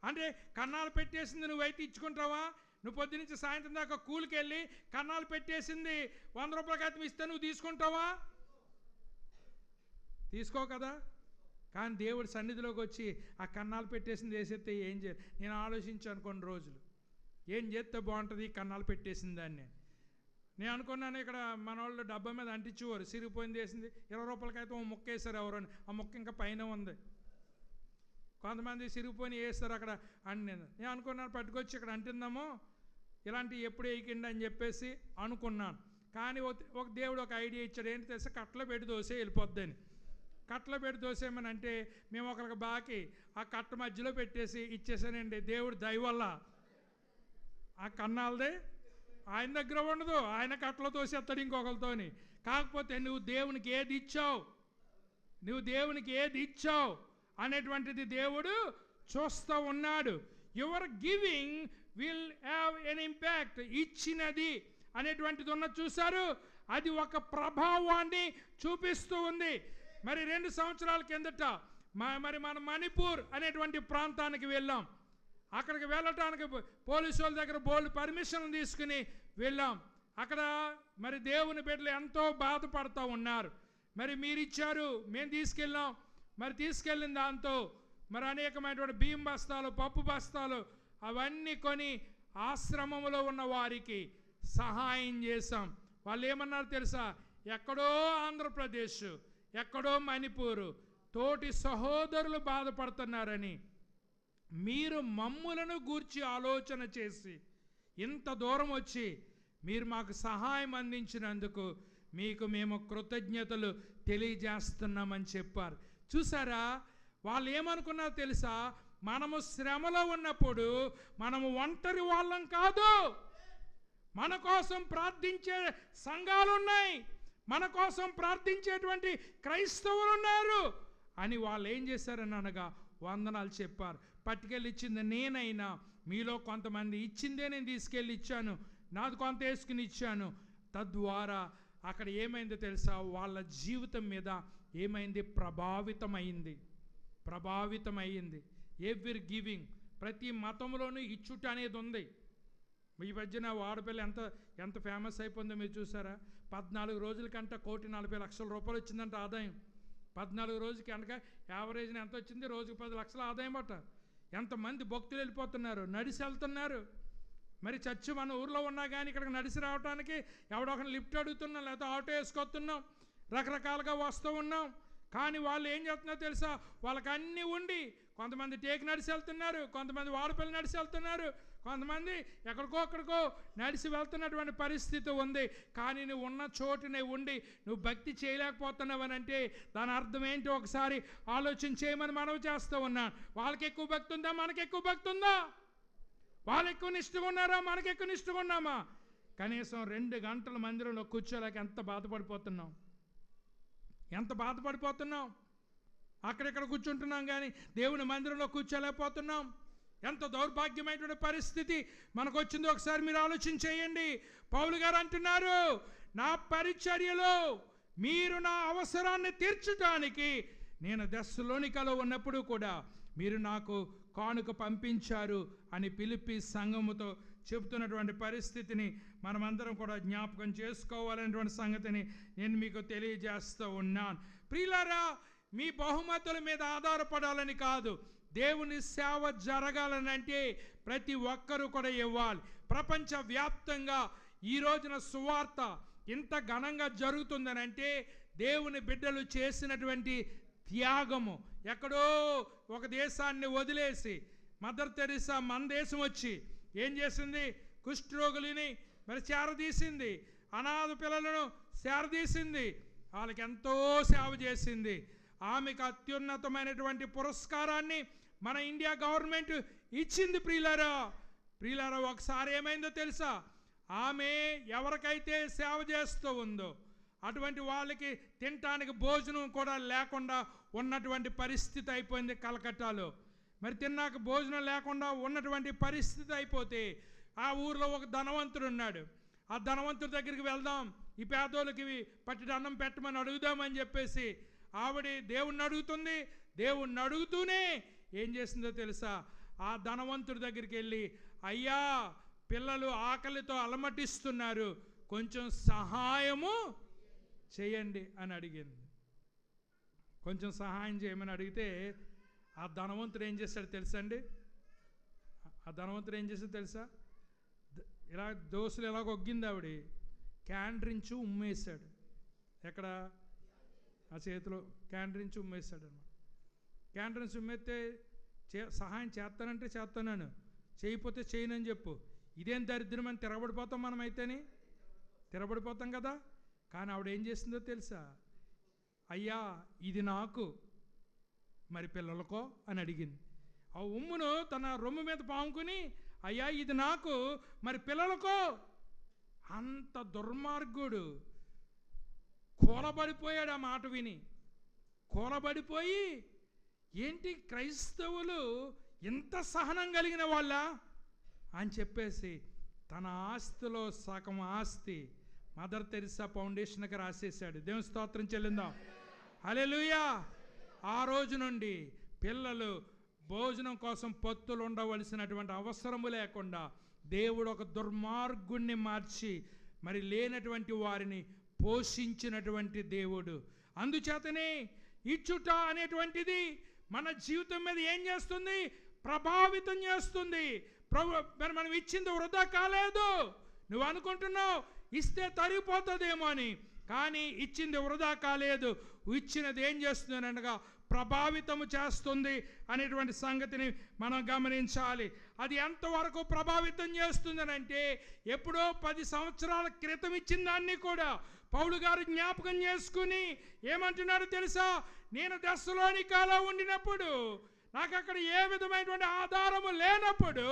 అంటే కన్నాలు పెట్టేసింది నువ్వైతే ఇచ్చుకుంటావా? నువ్వు పొద్దు నుంచి సాయంత్రం దాకా కూలికి వెళ్ళి కన్నాలు పెట్టేసింది 100 రూపాయలకి అయితే ఇస్తే నువ్వు తీసుకుంటావా? తీసుకో కదా. కానీ దేవుడి సన్నిధిలోకి వచ్చి ఆ కన్నాలు పెట్టేసింది వేసేస్తే ఏం చేయాలి? నేను ఆలోచించాను కొన్ని రోజులు, ఏం చేస్తే బాగుంటుంది కన్నాలు పెట్టేసింది దాన్ని. నేను అనుకున్నాను, ఇక్కడ మన వాళ్ళు డబ్బా మీద అంటించేవారు, సిరిగిపోయింది వేసింది 20 రూపాయలకైతే ఓ ముక్క వేస్తారు ఎవరని, ఆ ముక్క ఇంకా పైన ఉంది. కొంతమంది సిరిగిపోయి వేస్తారు అక్కడ అని నేను అనుకున్నాను, పట్టుకొచ్చి ఇక్కడ అంటిందాము, ఇలాంటివి ఎప్పుడు వేయకండి అని చెప్పేసి అనుకున్నాను. కానీ ఒక దేవుడు ఒక ఐడియా ఇచ్చాడు, ఏంటి తెలుసా, కట్టలో పెట్టి దోసే వెళ్ళిపోద్దని. కట్టలో పెట్టి దోసేయమని అంటే మేము ఒకరికి బాకి ఆ కట్ట మధ్యలో పెట్టేసి ఇచ్చేసానండి. దేవుడు దయ వల్ల ఆ కన్నాలదే ఆయన దగ్గర ఉండదు, ఆయన కట్టలో తోసేస్తాడు ఇంకొకరితోని. కాకపోతే నువ్వు దేవునికి ఏది ఇచ్చావు అనేటువంటిది దేవుడు చూస్తూ ఉన్నాడు. Your giving will have an impact. ఇచ్చినది అనేటువంటిది ఉన్న చూశారు, అది ఒక ప్రభావాన్ని చూపిస్తూ ఉంది. మరి 2 సంవత్సరాల కిందట మరి మన మణిపూర్ అనేటువంటి ప్రాంతానికి వెళ్ళాం. అక్కడికి వెళ్ళటానికి పోలీసు వాళ్ళ దగ్గర బోల్డ్ పర్మిషన్ తీసుకుని వెళ్ళాం. అక్కడ మరి దేవుని బిడ్డలు ఎంతో బాధపడుతూ ఉన్నారు. మరి మీరు ఇచ్చారు, మేము తీసుకెళ్ళాం. మరి తీసుకెళ్ళిన దాంతో మరి అనేకమైనటువంటి బియ్యం బస్తాలు, పప్పు బస్తాలు అవన్నీ కొని ఆశ్రమంలో ఉన్న వారికి సహాయం చేశాం. వాళ్ళు ఏమన్నారు తెలుసా, ఎక్కడో ఆంధ్రప్రదేశ్, ఎక్కడో మణిపూరు తోటి సహోదరులు బాధపడుతున్నారని మీరు మమ్ములను గూర్చి ఆలోచన చేసి ఇంత దూరం వచ్చి మీరు మాకు సహాయం అందించినందుకు మీకు మేము కృతజ్ఞతలు తెలియజేస్తున్నామని చెప్పారు. చూసారా, వాళ్ళు ఏమనుకున్నారో తెలుసా, మనము శ్రమలో ఉన్నప్పుడు మనము ఒంటరి వాళ్ళం కాదు, మన కోసం ప్రార్థించే సంఘాలు ఉన్నాయి, మన కోసం ప్రార్థించేటువంటి క్రైస్తవులు ఉన్నారు అని వాళ్ళు ఏం చేశారని అనగా వందనాలు చెప్పారు. పట్టుకెళ్ళి ఇచ్చింది నేనైనా, మీలో కొంతమంది ఇచ్చిందే నేను తీసుకెళ్ళి ఇచ్చాను, నాది కొంత వేసుకుని ఇచ్చాను. తద్వారా అక్కడ ఏమైందో తెలుసా, వాళ్ళ జీవితం మీద ఏమైంది, ప్రభావితమైంది. ఎవ్రీ గివింగ్, ప్రతి మతంలోనూ ఇచ్చుట అనేది ఉంది. ఈ మధ్యన ఆడపిల్ల ఎంత ఫేమస్ అయిపోయిందో మీరు చూసారా. 14 రోజుల కంట 1,40,00,000 రూపాయలు వచ్చిందంట ఆదాయం. 14 రోజులకి అనగా యావరేజ్ని ఎంత వచ్చింది, రోజుకి 10 లక్షల ఆదాయం అట. ఎంతమంది భక్తులు వెళ్ళిపోతున్నారు, నడిచి వెళ్తున్నారు. మరి చర్చి మన ఊర్లో ఉన్నా కానీ ఇక్కడికి నడిచి రావడానికి ఎవడొకరిని లిఫ్ట్ అడుగుతున్నాం, లేకపోతే ఆటో వేసుకొస్తున్నాం, రకరకాలుగా వస్తూ ఉన్నాం. కానీ వాళ్ళు ఏం చేస్తున్నారో తెలుసా, వాళ్ళకి అన్నీ ఉండి కొంతమంది టేక్ నడిచి వెళ్తున్నారు, కొంతమంది వాడపల్లి నడిచి వెళ్తున్నారు, కొంతమంది ఎక్కడికో నడిచి వెళ్తున్నటువంటి పరిస్థితి ఉంది. కానీ నువ్వు ఉన్న చోటునే ఉండి నువ్వు భక్తి చేయలేకపోతున్నావని అంటే దాని అర్థం ఏంటి ఒకసారి ఆలోచన చేయమని మనవి చేస్తూ ఉన్నాను. వాళ్ళకి ఎక్కువ భక్తి ఉందా, మనకి ఎక్కువ భక్తి ఉందా? వాళ్ళు ఎక్కువ నిష్ఠగా ఉన్నారా, మనకి ఎక్కువ నిష్ఠగా ఉన్నామా? కనీసం 2 గంటల మందిరంలో కూర్చోలేక ఎంత బాధపడిపోతున్నాం. అక్కడెక్కడ కూర్చుంటున్నాం కానీ దేవుని మందిరంలో కూర్చోలేకపోతున్నాం. ఎంత దౌర్భాగ్యమైనటువంటి పరిస్థితి మనకు వచ్చిందో ఒకసారి మీరు ఆలోచన చేయండి. పౌలు గారు అంటున్నారు, నా పరిచర్యలో మీరు నా అవసరాన్ని తీర్చడానికి నేను దెస్సలోనికలో ఉన్నప్పుడు కూడా మీరు నాకు కానుక పంపించారు అని ఫిలిప్పీ సంఘముతో చెబుతున్నటువంటి పరిస్థితిని మనమందరం కూడా జ్ఞాపకం చేసుకోవాలనేటువంటి సంగతిని నేను మీకు తెలియజేస్తూ ఉన్నాను. ప్రియులారా, మీ బహుమతుల మీద ఆధారపడాలని కాదు, దేవుని సేవ జరగాలని అంటే ప్రతి ఒక్కరూ కూడా ఇవ్వాలి. ప్రపంచవ్యాప్తంగా ఈ రోజున సువార్త ఇంత ఘనంగా జరుగుతుందని అంటే దేవుని బిడ్డలు చేసినటువంటి త్యాగము. ఎక్కడో ఒక దేశాన్ని వదిలేసి మదర్ తెరీసా మన దేశం వచ్చి ఏం చేసింది, కుష్ఠరోగులని మరి చేరదీసింది, అనాథ పిల్లలను చేరదీసింది, వాళ్ళకి ఎంతో సేవ చేసింది. ఆమెకు అత్యున్నతమైనటువంటి పురస్కారాన్ని మన ఇండియా గవర్నమెంట్ ఇచ్చింది. ప్రియులారా, ఒకసారి ఏమైందో తెలుసా, ఆమె ఎవరికైతే సేవ చేస్తూ ఉందో అటువంటి వాళ్ళకి తినటానికి భోజనం కూడా లేకుండా ఉన్నటువంటి పరిస్థితి అయిపోయింది కలకట్టాలో. మరి తిన్నాక భోజనం లేకుండా ఉన్నటువంటి పరిస్థితి అయిపోతే ఆ ఊర్లో ఒక ధనవంతుడు ఉన్నాడు. ఆ ధనవంతుడి దగ్గరికి వెళ్దాం, ఈ పేదోళ్ళకి పట్టిన అన్నం పెట్టమని అడుగుదామని చెప్పేసి ఆవిడ దేవుణ్ణి అడుగుతుంది. దేవుణ్ణి అడుగుతూనే ఏం చేసిందో తెలుసా, ఆ ధనవంతుడి దగ్గరికి వెళ్ళి, అయ్యా పిల్లలు ఆకలితో అలమటిస్తున్నారు, కొంచెం సహాయము చేయండి అని అడిగింది. కొంచెం సహాయం చేయమని అడిగితే ఆ ధనవంతుడు ఏం చేశాడు తెలుసా అండి? ఇలా దోశలు ఎలాగ ఒగ్గింది ఆవిడ, క్యాండ్రించి ఉమ్మేశాడు. ఎక్కడ? ఆ చేతిలో క్యాండ్రించి ఉమ్మేశాడు అన్నమాట. క్యాండ్రించి ఉమ్మేస్తే సహాయం చేస్తానంటే చేస్తాను, చేయకపోతే చేయనని చెప్పు. ఇదేం దరిద్రం అని తిరగబడిపోతాం మనమైతేనే. తిరబడిపోతాం కదా. కానీ ఆవిడ ఏం చేసిందో తెలుసా? అయ్యా ఇది నాకు, మరి పిల్లలకో అని అడిగింది. ఆ ఉమ్మును తన రొమ్ము మీద పాముకుని, అయ్యా ఇది నాకు, మరి పిల్లలకో. అంత దుర్మార్గుడు కూలబడిపోయాడు. ఆ మాట విని కూలబడిపోయి, ఏంటి క్రైస్తవులు ఇంత సహనం కలిగిన వాళ్ళ అని చెప్పేసి తన ఆస్తిలో సగం ఆస్తి మదర్ తెరిసా ఫౌండేషన్కి రాసేశాడు. దేవుని స్తోత్రం చెల్లిందాం. హల్లెలూయా. ఆ రోజు నుండి పిల్లలు భోజనం కోసం పత్తులు ఉండవలసినటువంటి అవసరము లేకుండా దేవుడు ఒక దుర్మార్గుణ్ణి మార్చి మరి లేనటువంటి వారిని పోషించినటువంటి దేవుడు. అందుచేతనే ఇచ్చుట అనేటువంటిది మన జీవితం మీద ఏం చేస్తుంది? ప్రభావితం చేస్తుంది. మరి మనం ఇచ్చింది వృధా కాలేదు. నువ్వు అనుకుంటున్నావు ఇస్తే తరిగిపోతుందేమో అని, కానీ ఇచ్చింది వృధా కాలేదు. ఇచ్చినది ఏం చేస్తుంది అనగా ప్రభావితము చేస్తుంది అనేటువంటి సంగతిని మనం గమనించాలి. అది ఎంతవరకు ప్రభావితం చేస్తుందని అంటే, ఎప్పుడో 10 సంవత్సరాల క్రితం ఇచ్చిన దాన్ని కూడా పౌలు గారు జ్ఞాపకం చేసుకుని ఏమంటున్నాడు తెలుసా? నేను తెస్సలోనికలో ఉండినప్పుడు, నాకు అక్కడ ఏ విధమైనటువంటి ఆధారము లేనప్పుడు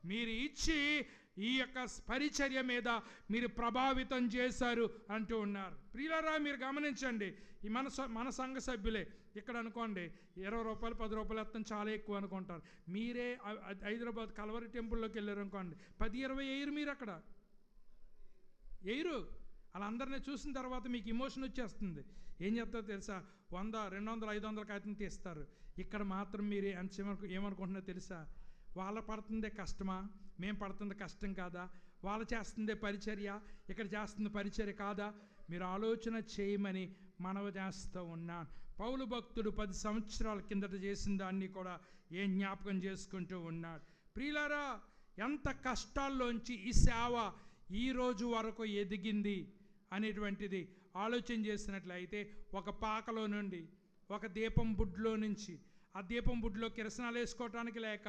మీరు ఇచ్చి ఈ యొక్క పరిచర్య మీద మీరు ప్రభావితం చేశారు అంటూ ఉన్నారు. ప్రియులారా, మీరు గమనించండి. ఈ మన సంఘ సభ్యులే ఇక్కడ అనుకోండి, 20 రూపాయలు 10 రూపాయలు ఎత్తం చాలా ఎక్కువ అనుకుంటారు. మీరే హైదరాబాద్ కల్వరి టెంపుల్లోకి వెళ్ళారు అనుకోండి, 10-20 వేయరు. మీరు అక్కడ వేయరు. వాళ్ళందరినీ చూసిన తర్వాత మీకు ఇమోషన్ వచ్చేస్తుంది. ఏం చెప్తారో తెలుసా? 100, 200, 500 కాగితం తీస్తారు. ఇక్కడ మాత్రం మీరు ఏమనుకుంటున్నారో తెలుసా? వాళ్ళ పడుతుందే కష్టమా, మేము పడుతుంది కష్టం కాదా? వాళ్ళు చేస్తుందే పరిచర్య, ఇక్కడ చేస్తుంది పరిచర్య కాదా? మీరు ఆలోచన చేయమని మనవి చేస్తూ ఉన్నాను. పౌలు భక్తుడు 10 సంవత్సరాల కిందట చేసిన దాన్ని కూడా ఏం జ్ఞాపకం చేసుకుంటూ ఉన్నాడు. ప్రియులారా, ఎంత కష్టాల్లోంచి ఈ సేవ ఈ రోజు వరకు ఎదిగింది అనేటువంటిది ఆలోచన చేసినట్లయితే, ఒక పాకలో నుండి, ఒక దీపం బుడ్లో నుంచి, ఆ దీపం బుడ్లో కిరసనాలు వేసుకోవటానికి లేక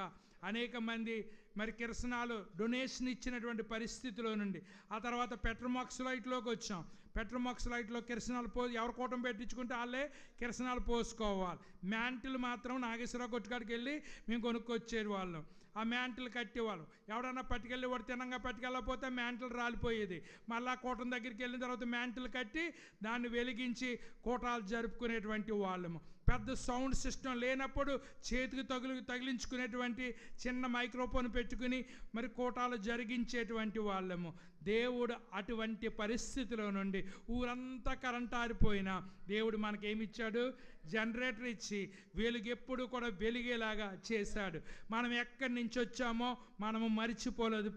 అనేక మంది మరి కిరసనాలు డొనేషన్ ఇచ్చినటువంటి పరిస్థితిలో నుండి, ఆ తర్వాత పెట్రోమాక్స్ లైట్లోకి వచ్చాం. పెట్రోమాక్స్ లైట్లో కిరసనాలు ఎవరు కూటం పెట్టించుకుంటే వాళ్ళే కిరసనాలు పోసుకోవాలి. మ్యాంటిల్ మాత్రం నాగేశ్వరరావు కొట్టుకాడికి వెళ్ళి మేము కొనుక్కొచ్చేది వాళ్ళం. ఆ మ్యాంటిల్ కట్టేవాళ్ళం. ఎవడన్నా పట్టుకెళ్ళి వాడు తినంగా పట్టుకెళ్ళకపోతే మ్యాంటిల్ రాలిపోయేది. మళ్ళీ కూటం దగ్గరికి వెళ్ళిన తర్వాత మ్యాంటిల్ కట్టి దాన్ని వెలిగించి కూటాలు జరుపుకునేటువంటి వాళ్ళము. పెద్ద సౌండ్ సిస్టమ్ లేనప్పుడు చేతికి తగిలించుకునేటువంటి చిన్న మైక్రోఫోన్ పెట్టుకుని మరి కూటాలు జరిగించేటువంటి వాళ్ళము. దేవుడు అటువంటి పరిస్థితిలో నుండి ఊరంతా కరెంట్ ఆరిపోయినా దేవుడు మనకేమిచ్చాడు? జనరేటర్ ఇచ్చి వెలుగెప్పుడు కూడా వెలిగేలాగా చేశాడు. మనం ఎక్కడి నుంచి వచ్చామో మనము మర్చిపోలేదు.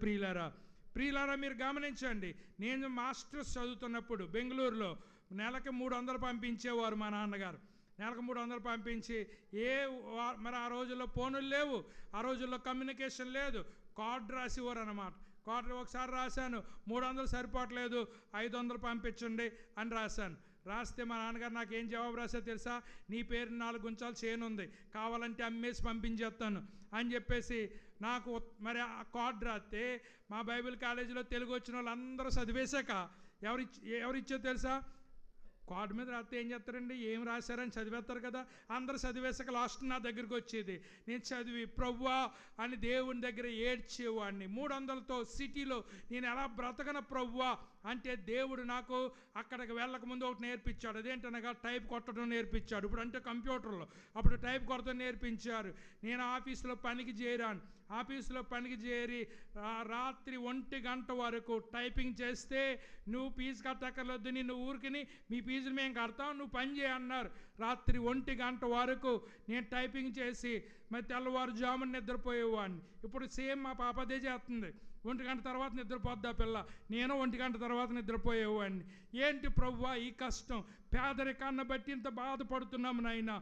ప్రియులారా, మీరు గమనించండి. నేను మాస్టర్స్ చదువుతున్నప్పుడు బెంగళూరులో నెలకి 300 పంపించేవారు మా నాన్నగారు. నెలకు 300 పంపించి మరి ఆ రోజుల్లో ఫోనులు లేవు, ఆ రోజుల్లో కమ్యూనికేషన్ లేదు, కార్డు రాసేవారు అన్నమాట. కార్డు ఒకసారి రాశాను, 300 సరిపోవట్లేదు, 500 పంపించండి అని రాశాను. రాస్తే మా నాన్నగారు నాకు ఏం జవాబు రాశారు తెలుసా? నీ పేరు 4 గుంచాలు చేను ఉంది, కావాలంటే అమ్మేసి పంపించేస్తాను అని చెప్పేసి నాకు మరి ఆ కార్డు రాస్తే, మా బైబిల్ కాలేజీలో తెలుగు వచ్చిన వాళ్ళు అందరూ చదివేశాక ఎవరిచ్చో తెలుసా? కార్డు మీద రాస్తే ఏం చేస్తారండి? ఏం రాశారని చదివేస్తారు కదా. అందరూ చదివేసాక లాస్ట్ నా దగ్గరికి వచ్చేది. నేను చదివి ప్రభువా అని దేవుని దగ్గర ఏడ్చేవాడిని. 300తో సిటీలో నేను ఎలా బ్రతకన ప్రభువా అంటే, దేవుడు నాకు అక్కడికి వెళ్ళక ముందు ఒకటి నేర్పించాడు. అదేంటనగా టైప్ కొట్టడం నేర్పించాడు. ఇప్పుడు అంటే కంప్యూటర్లో, అప్పుడు టైప్ కొట్టడం నేర్పించారు. నేను ఆఫీసులో పనికి చేరాను. ఆఫీసులో పనికి చేరి రాత్రి 1 గంట వరకు టైపింగ్ చేస్తే, నువ్వు ఫీజు కట్టక్కర్లేదు, నిన్ను ఊరికి మీ ఫీజులు మేము కడతాం, నువ్వు పని చేయన్నారు. రాత్రి 1 గంట వరకు నేను టైపింగ్ చేసి మరి తెల్లవారుజామున నిద్రపోయేవాడిని. ఇప్పుడు సేమ్ మా పాప అదే చేస్తుంది. 1 గంట తర్వాత నిద్రపోద్దా పిల్ల, నేను 1 గంట తర్వాత నిద్రపోయేవాడిని. ఏంటి ప్రభువా ఈ కష్టం? పేదరికాన్ని బట్టి ఇంత బాధపడుతున్నాము నాయనా.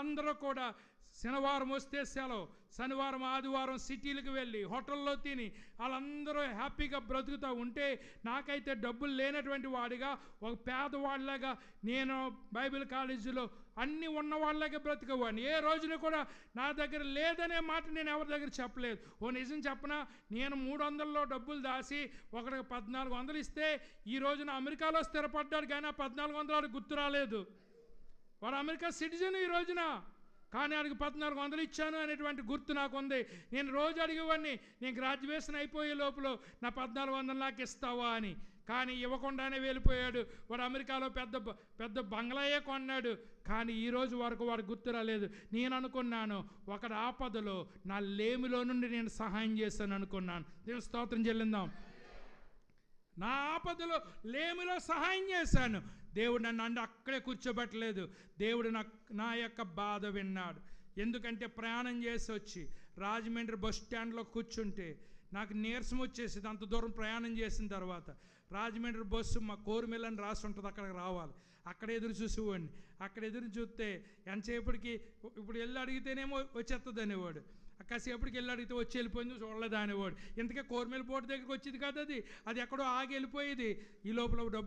అందరూ కూడా శనివారం వస్తే సెలవు, శనివారం ఆదివారం సిటీలకు వెళ్ళి హోటల్లో తిని వాళ్ళందరూ హ్యాపీగా బ్రతుకుతూ ఉంటే, నాకైతే డబ్బులు లేనటువంటి వాడిగా, ఒక పేదవాడిలాగా నేను బైబిల్ కాలేజీలో అన్నీ ఉన్న వాళ్ళకే బ్రతికేవాడిని. ఏ రోజున కూడా నా దగ్గర లేదనే మాట నేను ఎవరి దగ్గర చెప్పలేదు. ఓ నిజం చెప్పనా, నేను 300లో డబ్బులు దాచి ఒకడికి 1400 ఇస్తే ఈ రోజున అమెరికాలో స్థిరపడ్డాడు, కానీ ఆ 1400 గుర్తు రాలేదు. వాడు అమెరికా సిటిజన్ ఈ రోజున, కానీ వాడికి 1400 ఇచ్చాను అనేటువంటి గుర్తు నాకు ఉంది. నేను రోజు అడిగేవాడిని, నేను గ్రాడ్యుయేషన్ అయిపోయే లోపల నా 1400 నాకు ఇస్తావా అని. కానీ ఇవ్వకుండానే వెళ్ళిపోయాడు. వాడు అమెరికాలో పెద్ద పెద్ద బంగ్లాయే కొన్నాడు, కానీ ఈరోజు వరకు వాడు గుర్తు రాలేదు. నేను అనుకున్నాను, ఒకటి ఆపదలో నా లేమిలో నుండి నేను సహాయం చేశాను అనుకున్నాను. దేవుని స్తోత్రం చెల్లిందాం. నా ఆపదలో లేమిలో సహాయం చేశాను. దేవుడు నన్ను అక్కడే కూర్చోబెట్టలేదు. దేవుడు నా యొక్క బాధ విన్నాడు. ఎందుకంటే ప్రయాణం చేసి వచ్చి రాజమండ్రి బస్ స్టాండ్లో కూర్చుంటే నాకు నీరసం వచ్చేసింది. అంత దూరం ప్రయాణం చేసిన తర్వాత రాజమండ్రి బస్సు మా కోరుమిల్లని రాసి ఉంటుంది, అక్కడికి రావాలి. అక్కడ ఎదురు చూసేవాడిని. అక్కడ ఎదురు చూస్తే ఎంతసేపటికి ఇప్పుడు వెళ్ళి అడిగితేనేమో వచ్చేస్తుంది అనేవాడు, కాసేపటికి వెళ్ళి అడిగితే వచ్చి వెళ్ళిపోయింది చూడలేదు అనేవాడు. ఇంతకే కోరుమిల్ పోర్టు దగ్గరికి వచ్చేది కాదు, అది ఎక్కడో ఆగి వెళ్ళిపోయేది. ఈ లోపల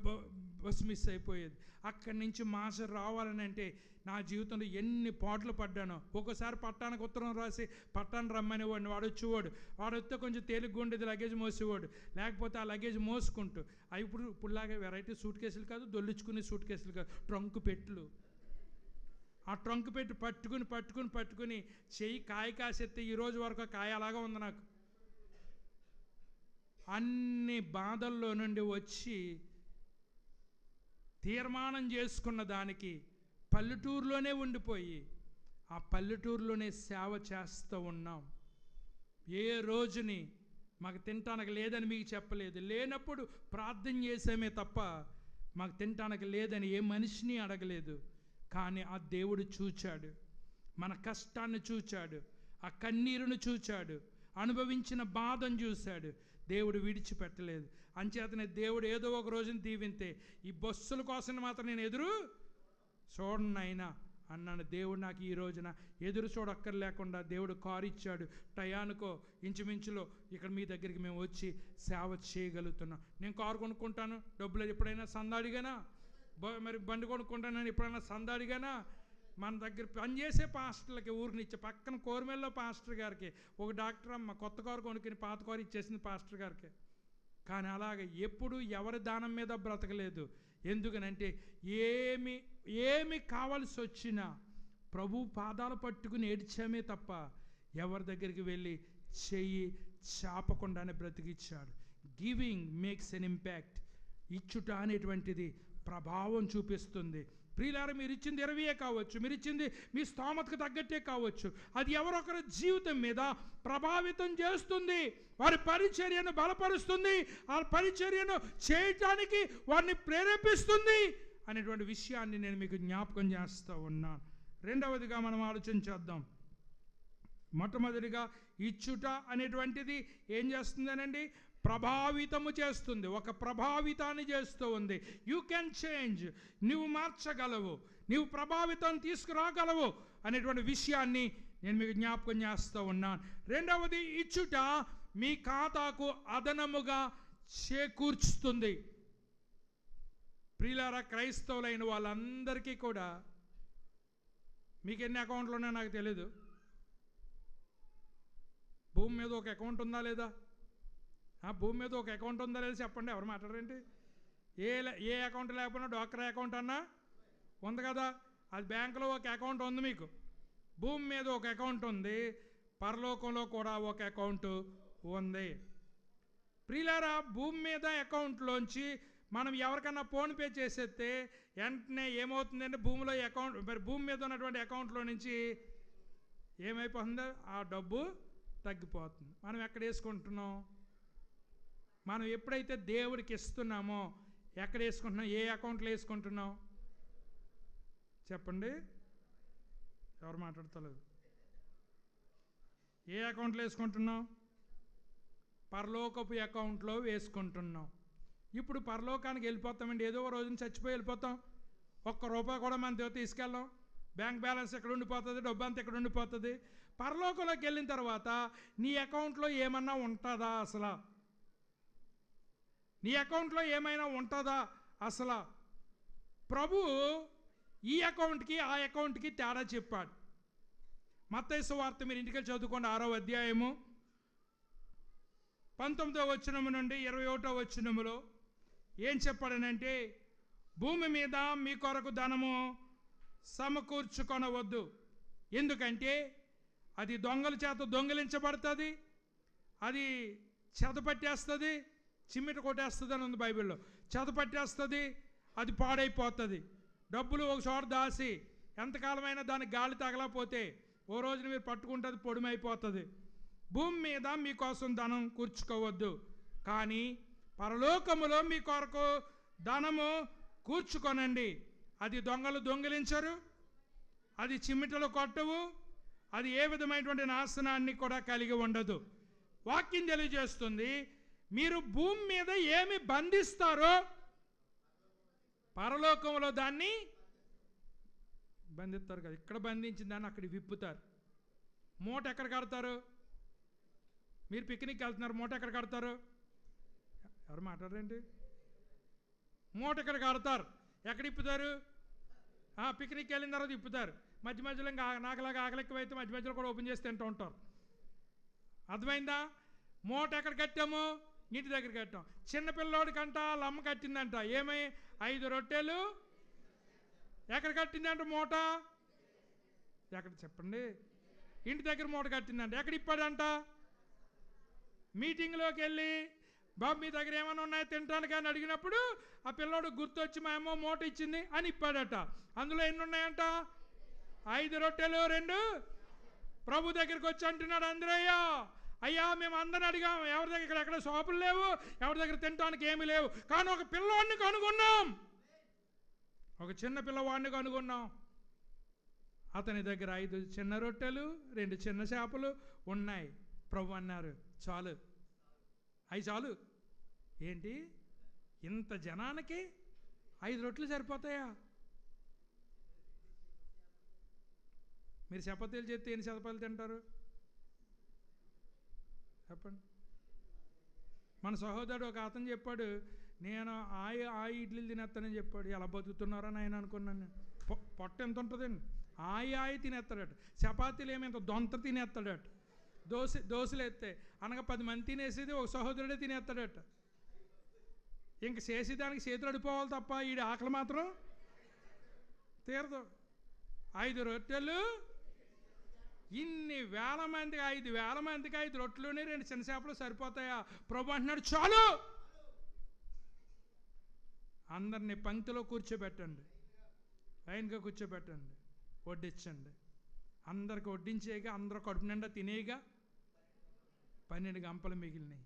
బస్సు మిస్ అయిపోయేది. అక్కడి నుంచి మాసం రావాలని అంటే నా జీవితంలో ఎన్ని పాటలు పడ్డానో. ఒక్కోసారి పట్టానికి ఉత్తరం రాసి పట్టాన్ని రమ్మనేవాడిని, వాడు వచ్చేవాడు. వాడు వస్తే కొంచెం తేలిగ్గా ఉండేది, లగేజ్ మోసేవాడు. లేకపోతే ఆ లగేజ్ మోసుకుంటూ ఇప్పుడులాగే వెరైటీ సూట్ కేసులు కాదు, దొల్లించుకునే సూట్ కేసులు కాదు, ట్రంక్ పెట్లు. ఆ ట్రంక్ పెట్టి పట్టుకుని చెయ్యి కాయ కాసేస్తే ఈరోజు వరకు కాయ అలాగా ఉంది నాకు. అన్ని బాధల్లో నుండి వచ్చి తీర్మానం చేసుకున్న దానికి పల్లెటూరులోనే ఉండిపోయి ఆ పల్లెటూరులోనే సేవ చేస్తూ ఉన్నాం. ఏ రోజుని మాకు తినటానికి లేదని మీకు చెప్పలేదు. లేనప్పుడు ప్రార్థన చేసామే తప్ప మాకు తినటానికి లేదని ఏ మనిషిని అడగలేదు. కానీ ఆ దేవుడు చూచాడు, మన కష్టాన్ని చూచాడు, ఆ కన్నీరును చూచాడు, అనుభవించిన బాధను చూశాడు. దేవుడు విడిచిపెట్టలేదు. అంచేతనే దేవుడు ఏదో ఒక రోజున దీవింతే ఈ బస్సుల కోసం మాత్రం నేను ఎదురు చూడనైనా అన్నాను. దేవుడు నాకు ఈ రోజున ఎదురు చూడక్కర్లేకుండా దేవుడు కారు ఇచ్చాడు. టయానికో ఇంచుమించులో ఇక్కడ మీ దగ్గరికి మేము వచ్చి సేవ చేయగలుగుతున్నాం. నేను కారు కొనుక్కుంటాను, డబ్బులు ఎప్పుడైనా సందాడిగానా? మరి బండి కొనుక్కుంటానని ఎప్పుడైనా సందాడిగానా? మన దగ్గర పనిచేసే పాస్టర్లకి ఊరినిచ్చే పక్కన కోరమెల్లో పాస్టర్ గారికి ఒక డాక్టర్ అమ్మ కొత్త కారు కొనుక్కుని పాత కారు ఇచ్చేసింది పాస్టర్ గారికి. కానీ అలాగే ఎప్పుడు ఎవరి దానం మీద బ్రతకలేదు. ఎందుకనంటే ఏమి కావాల్సి వచ్చినా ప్రభు పాదాలు పట్టుకుని ఏడ్చామే తప్ప ఎవరి దగ్గరికి వెళ్ళి చెయ్యి చాపకుండానే బ్రతికిచ్చాడు. Giving makes an impact. ఇచ్చుట అనేటువంటిది ప్రభావం చూపిస్తుంది. ప్రియులారా, మీరు ఇచ్చింది 20 కావచ్చు, మీరు ఇచ్చింది మీ స్తోమతకు తగ్గట్టే కావచ్చు, అది ఎవరొకరి జీవితం మీద ప్రభావితం చేస్తుంది, వారి పరిచర్యను బలపరుస్తుంది, ఆ పరిచర్యను చేయటానికి వారిని ప్రేరేపిస్తుంది అనేటువంటి విషయాన్ని నేను మీకు జ్ఞాపకం చేస్తూ ఉన్నాను. రెండవదిగా మనం ఆలోచించేద్దాం. మొట్టమొదటిగా ఇచ్చుట అనేటువంటిది ఏం చేస్తుందనండి? ప్రభావితము చేస్తుంది. ఒక ప్రభావితాన్ని చేస్తూ ఉంది. You can change. నువ్వు మార్చగలవు, నువ్వు ప్రభావితం తీసుకురాగలవు అనేటువంటి విషయాన్ని నేను మీకు జ్ఞాపకం చేస్తూ ఉన్నాను. రెండవది, ఇచ్చుట మీ ఖాతాకు అదనముగా చేకూర్చుతుంది. ప్రియులారా, క్రైస్తవులైన వాళ్ళందరికీ కూడా మీకు ఎన్ని అకౌంట్లు ఉన్నాయో నాకు తెలీదు. భూమి మీద ఒక అకౌంట్ ఉందా లేదా? భూమి మీద ఒక అకౌంట్ ఉందా లేదా చెప్పండి. ఎవరు మాట్లాడరేంటి? ఏ అకౌంట్ లేకపోయినా డ్వాక్రా అకౌంట్ అన్నా ఉంది కదా. అది బ్యాంకులో ఒక అకౌంట్ ఉంది మీకు. భూమి మీద ఒక అకౌంట్ ఉంది, పరలోకంలో కూడా ఒక అకౌంట్ ఉంది. ప్రియులారా, భూమి మీద అకౌంట్లోంచి మనం ఎవరికన్నా ఫోన్పే చేసేస్తే వెంటనే ఏమవుతుందంటే భూమిలో అకౌంట్ మరి భూమి మీద ఉన్నటువంటి అకౌంట్లో నుంచి ఏమైపోతుందో ఆ డబ్బు తగ్గిపోతుంది. మనం ఎక్కడ వేసుకుంటున్నాం? మనం ఎప్పుడైతే దేవుడికి ఇస్తున్నామో ఎక్కడ వేసుకుంటున్నాం? ఏ అకౌంట్లో వేసుకుంటున్నాం చెప్పండి? ఎవరు మాట్లాడతలేదు? ఏ అకౌంట్లో వేసుకుంటున్నాం? పరలోకపు అకౌంట్లో వేసుకుంటున్నాం. ఇప్పుడు పరలోకానికి వెళ్ళిపోతామండి, ఏదో రోజున చచ్చిపోయి వెళ్ళిపోతాం. ₹1 కూడా మన తీసుకెళ్ళాం. బ్యాంక్ బ్యాలెన్స్ ఎక్కడ ఉండిపోతుంది, డబ్బు అంతా ఎక్కడ ఉండిపోతుంది. పరలోకంలోకి వెళ్ళిన తర్వాత నీ అకౌంట్లో ఏమన్నా ఉంటుందా? అసలు నీ అకౌంట్లో ఏమైనా ఉంటుందా? అసలు ప్రభు ఈ అకౌంట్కి ఆ అకౌంట్కి తేడా చెప్పాడు. మత్తయి సువార్త మీరు ఇంటికి చదువుకోండి, 6వ అధ్యాయము 19వ వచనము నుండి 21వ వచనములో ఏం చెప్పాడనంటే, భూమి మీద మీ కొరకు ధనము సమకూర్చుకొనవద్దు, ఎందుకంటే అది దొంగల చేత దొంగిలించబడుతుంది, అది చెదపట్టేస్తుంది, చిమ్మిట కొట్టేస్తుంది అని ఉంది బైబిల్లో. చెదపట్టేస్తుంది, అది పాడైపోతుంది. డబ్బులు ఒక చోట దాసి ఎంతకాలమైనా దానికి గాలి తగలకపోతే ఓ రోజున మీరు పట్టుకుంటుంది, పొడిమైపోతుంది. భూమి మీద మీకోసం ధనం కూర్చుకోవద్దు, కానీ పరలోకములో మీ కొరకు ధనము కూర్చుకొనండి. అది దొంగలు దొంగిలించరు, అది చిమ్మిటలు కొట్టవు, అది ఏ విధమైనటువంటి నాశనాన్ని కూడా కలిగి ఉండదు. వాక్యం తెలియజేస్తుంది, మీరు భూమి మీద ఏమి బంధిస్తారో పరలోకంలో దాన్ని బంధిస్తారు కదా. ఇక్కడ బంధించిన దాన్ని అక్కడ విప్పుతారు. మూట ఎక్కడ కడతారు? మీరు పిక్నిక్ వెళ్తున్నారు, మూట ఎక్కడ కడతారు? ఎవరు మాట్లాడరండి? మూట ఎక్కడ కడతారు, ఎక్కడ ఇప్పుతారు? పిక్నిక్ వెళ్ళిన తర్వాత ఇప్పుతారు. మధ్య మధ్యలో ఇంకా నాకులాగా ఆకలిక్కువైతే మధ్య మధ్యలో కూడా ఓపెన్ చేసి తింటూ ఉంటారు. అర్థమైందా? మూట ఎక్కడ కట్టాము? ఇంటి దగ్గర కట్టాం. చిన్నపిల్లోడికంట వాళ్ళ అమ్మ కట్టిందంట, ఏమై 5 రొట్టెలు. ఎక్కడ కట్టిందంట మూట? ఎక్కడ చెప్పండి? ఇంటి దగ్గర మూట కట్టిందంట. ఎక్కడ ఇప్పాడంట? మీటింగ్లోకి వెళ్ళి, బాబు మీ దగ్గర ఏమైనా ఉన్నాయో తింటానికి అని అడిగినప్పుడు ఆ పిల్లోడు గుర్తొచ్చి మా అమ్మ మూట ఇచ్చింది అని ఇప్పాడట. అందులో ఎన్ని ఉన్నాయంట? 5 రొట్టెలు 2. ప్రభు దగ్గరికి వచ్చి అంటున్నాడు, అంద్రయ్య అయ్యా మేము అందరిని అడిగాం, ఎవరి దగ్గర ఎక్కడ షాపులు లేవు, ఎవరి దగ్గర తినడానికి ఏమీ లేవు, కానీ ఒక పిల్లవాడిని కనుగొన్నాం, ఒక చిన్న పిల్లవాడిని కనుగొన్నాం. అతని దగ్గర 5 చిన్న రొట్టెలు 2 చిన్న చేపలు ఉన్నాయి. ప్రభు అన్నారు, చాలు, అవి చాలు. ఏంటి ఇంత జనానికి 5 రొట్టెలు సరిపోతాయా? మీరు చపాతీలు చేస్తే ఎన్ని చపాతీలు తింటారు చెప్పండి? మన సహోదరుడు ఒక అతను చెప్పాడు, నేను ఆ ఇడ్లీలు తినేస్తానని చెప్పాడు. ఎలా బతుకుతున్నారని ఆయన అనుకున్నాను. పొట్ట ఎంత ఉంటుందండి? ఆయి తినేస్తాడట. చపాతీలు ఏమి ఇంత దొంత తినేస్తాడట. దోశలు ఎత్తే అనగా 10 మంది తినేసేది ఒక సహోదరుడే తినేస్తాడట. ఇంక చేసేదానికి చేతులు అడిపోవాలి తప్ప ఈ ఆకలి మాత్రం తీరదు. 5 రొట్టెలు, ఇన్ని వేల మందికి 5,000 మందికి 5 రొట్టెలుని 2 చిన్న చేపలు సరిపోతాయా? ప్రభు అంటున్నాడు, చాలు. అందరినీ పంక్తిలో కూర్చోబెట్టండి, లైన్గా కూర్చోబెట్టండి, వడ్డించండి. అందరికి వడ్డించేగా, అందరూ కడుపు నిండా తినేగా 12 గంపలు మిగిలినాయి.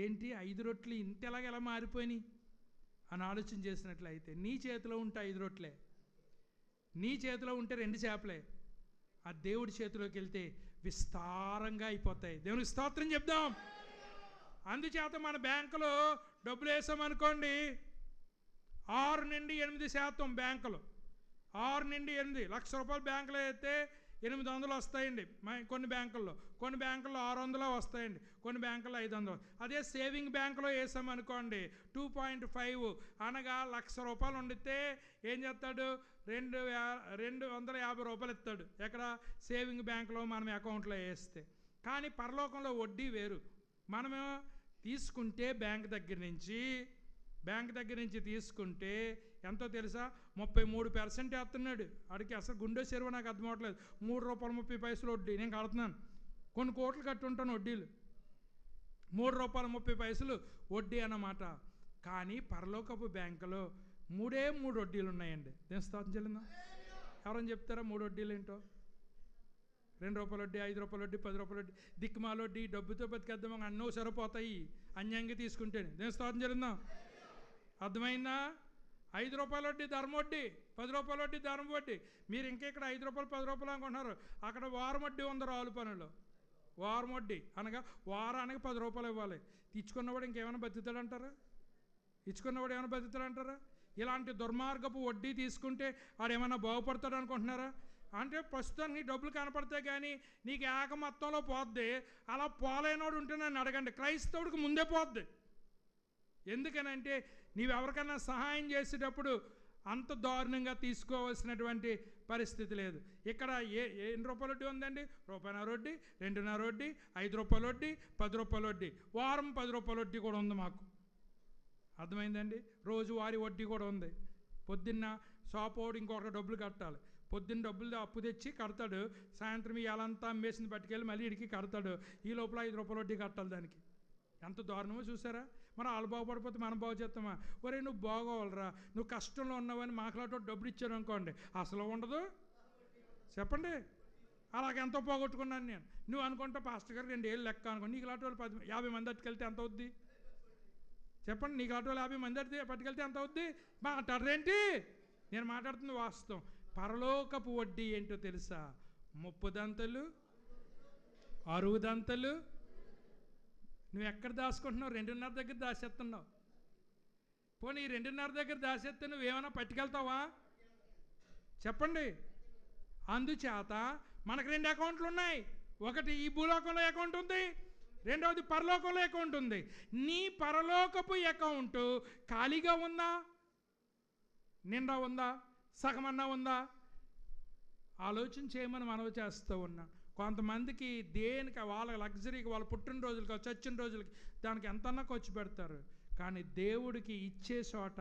ఏంటి 5 రొట్టెలు ఇంత ఎలా మారిపోయినాయి అని ఆలోచన చేసినట్లయితే, నీ చేతిలో ఉంటే 5 రొట్టెలే, నీ చేతిలో ఉంటే 2 చేపలే, ఆ దేవుడి చేతిలోకి వెళ్తే విస్తారంగా అయిపోతాయి. దేవునికి స్తోత్రం చెప్దాం. అందుచేత మన బ్యాంకులో డబ్బులు వేసామనుకోండి, 6 నుండి 8% బ్యాంకులు, 6 నుండి 8 లక్ష రూపాయలు బ్యాంకులో అయితే 800 వస్తాయండి కొన్ని బ్యాంకుల్లో. కొన్ని బ్యాంకుల్లో 600 వస్తాయండి, కొన్ని బ్యాంకుల్లో 500. అదే సేవింగ్ బ్యాంకులో వేసామనుకోండి 2.5 అనగా 1,00,000 రూపాయలు ఉండితే ఏం చేస్తాడు? 250 రూపాయలు ఇస్తాడు. ఎక్కడ? సేవింగ్ బ్యాంకులో మనం అకౌంట్లో వేస్తే. కానీ పరలోకంలో వడ్డీ వేరు. మనము తీసుకుంటే బ్యాంక్ దగ్గర నుంచి తీసుకుంటే ఎంతో తెలుసా? 33% వేస్తున్నాడు. అడిగి అసలు గుండె చెరువు నాకు అర్థం అవట్లేదు. ₹3.30 వడ్డీ నేను కడుతున్నాను. కొన్ని కోట్లు కట్టి ఉంటాను వడ్డీలు. ₹3.30 వడ్డీ అన్నమాట. కానీ పరలోకపు బ్యాంకులో 3 వడ్డీలు ఉన్నాయండి. దేని స్తోత్రం చెల్లిందా? ఎవరైనా చెప్తారా 3 వడ్డీలు ఏంటో? ₹2 వడ్డీ, ₹5 వడ్డీ, ₹10 వడ్డీ, దిక్కుమాల వడ్డీ. డబ్బుతో బతికేద్దాం, అన్నో సరిపోతాయి అన్యాయంగా తీసుకుంటేనే. దేని స్తోత్రం చెల్లిందా? అర్థమైందా? ₹5 వడ్డీ ధర్మ వడ్డీ, ₹10 వడ్డీ ధర్మ వడ్డీ. మీరు ఇంకా ఇక్కడ ₹5 ₹10 అనుకుంటున్నారు. అక్కడ వారం వడ్డీ ఉంది రావుల పనులు. వారం వడ్డీ అనగా వారానికి ₹10 ఇవ్వాలి. ఇచ్చుకున్నవాడు ఇంకేమైనా బతుకుతాడంటారా? ఇచ్చుకున్నవాడు ఏమైనా బతుకుతాడంటారా? ఇలాంటి దుర్మార్గపు వడ్డీ తీసుకుంటే ఆడేమైనా బాగుపడతాడు అనుకుంటున్నారా? అంటే ప్రస్తుతానికి నీ డబ్బులు కనపడతాయి కానీ నీకు ఏక మొత్తంలో పోద్ది. అలా పోలేనోడు ఉంటే నన్ను అడగండి, క్రైస్తవుడికి ముందే పోద్ది. ఎందుకనంటే నీవెవరికైనా సహాయం చేసేటప్పుడు అంత దారుణంగా తీసుకోవాల్సినటువంటి పరిస్థితి లేదు. ఇక్కడ ఎన్ని రూపాయల వడ్డీ ఉందండి? రూపాయన్నర వడ్డీ, 2.5 వడ్డీ, 5 రూపాయల వడ్డీ, 10 రూపాయల వడ్డీ, వారం 10 రూపాయల వడ్డీ కూడా ఉంది మాకు. అర్థమైందండి? రోజువారీ వడ్డీ కూడా ఉంది. పొద్దున్న షాపోడు ఇంకొక డబ్బులు కట్టాలి. పొద్దున్న డబ్బులు అప్పు తెచ్చి కడతాడు, సాయంత్రం ఇవాళంతా అమ్మేసింది పట్టుకెళ్ళి మళ్ళీ ఇడికి కడతాడు. ఈ లోపల 5 రూపాయల వడ్డీ కట్టాలి దానికి. ఎంత దారుణమో చూసారా? మనం వాళ్ళు బాగుపడిపోతే మనం బాగు చేస్తామా? ఒరే నువ్వు బాగోవాలరా, నువ్వు కష్టంలో ఉన్నావని మాకులాంటి డబ్బులు ఇచ్చాడు అనుకోండి, అసలు ఉండదు. చెప్పండి, అలాగెంతో పోగొట్టుకున్నాను నేను. నువ్వు అనుకుంటా పాస్టర్ గారు 2 ఏళ్ళు లెక్క అనుకోండి, నీకు లాంటి వాళ్ళు 50 మంది పట్టుకెళ్తే ఎంత అవుద్ది? చెప్పండి, నీకు లాంటి వాళ్ళు 50 మంది పట్టుకెళ్తే ఎంత అవుద్ది? మాట్లాడరేంటి? నేను మాట్లాడుతుంది వాస్తవం. పరలోకపు వడ్డీ ఏంటో తెలుసా? 30 దంతలు, 60 దంతలు. నువ్వు ఎక్కడ దాచుకుంటున్నావు? 2.5 దగ్గర దాచేస్తున్నావు. పోనీ 2.5 దగ్గర దాచేస్తే నువ్వేమైనా పట్టుకెళ్తావా? చెప్పండి. అందుచేత మనకు 2 అకౌంట్లు ఉన్నాయి. ఒకటి ఈ భూలోకంలో అకౌంట్ ఉంది, రెండవది పరలోకంలో అకౌంట్ ఉంది. నీ పరలోకపు అకౌంట్ ఖాళీగా ఉందా? నిండా ఉందా? సగమన్నా ఉందా? ఆలోచన చేయమని మనవి చేస్తూ ఉన్నా. కొంతమందికి దేనికి వాళ్ళ లగ్జరీకి, వాళ్ళ పుట్టినరోజులకి, చచ్చిన రోజులకి దానికి ఎంతన్నా ఖర్చు పెడతారు. కానీ దేవుడికి ఇచ్చే చోట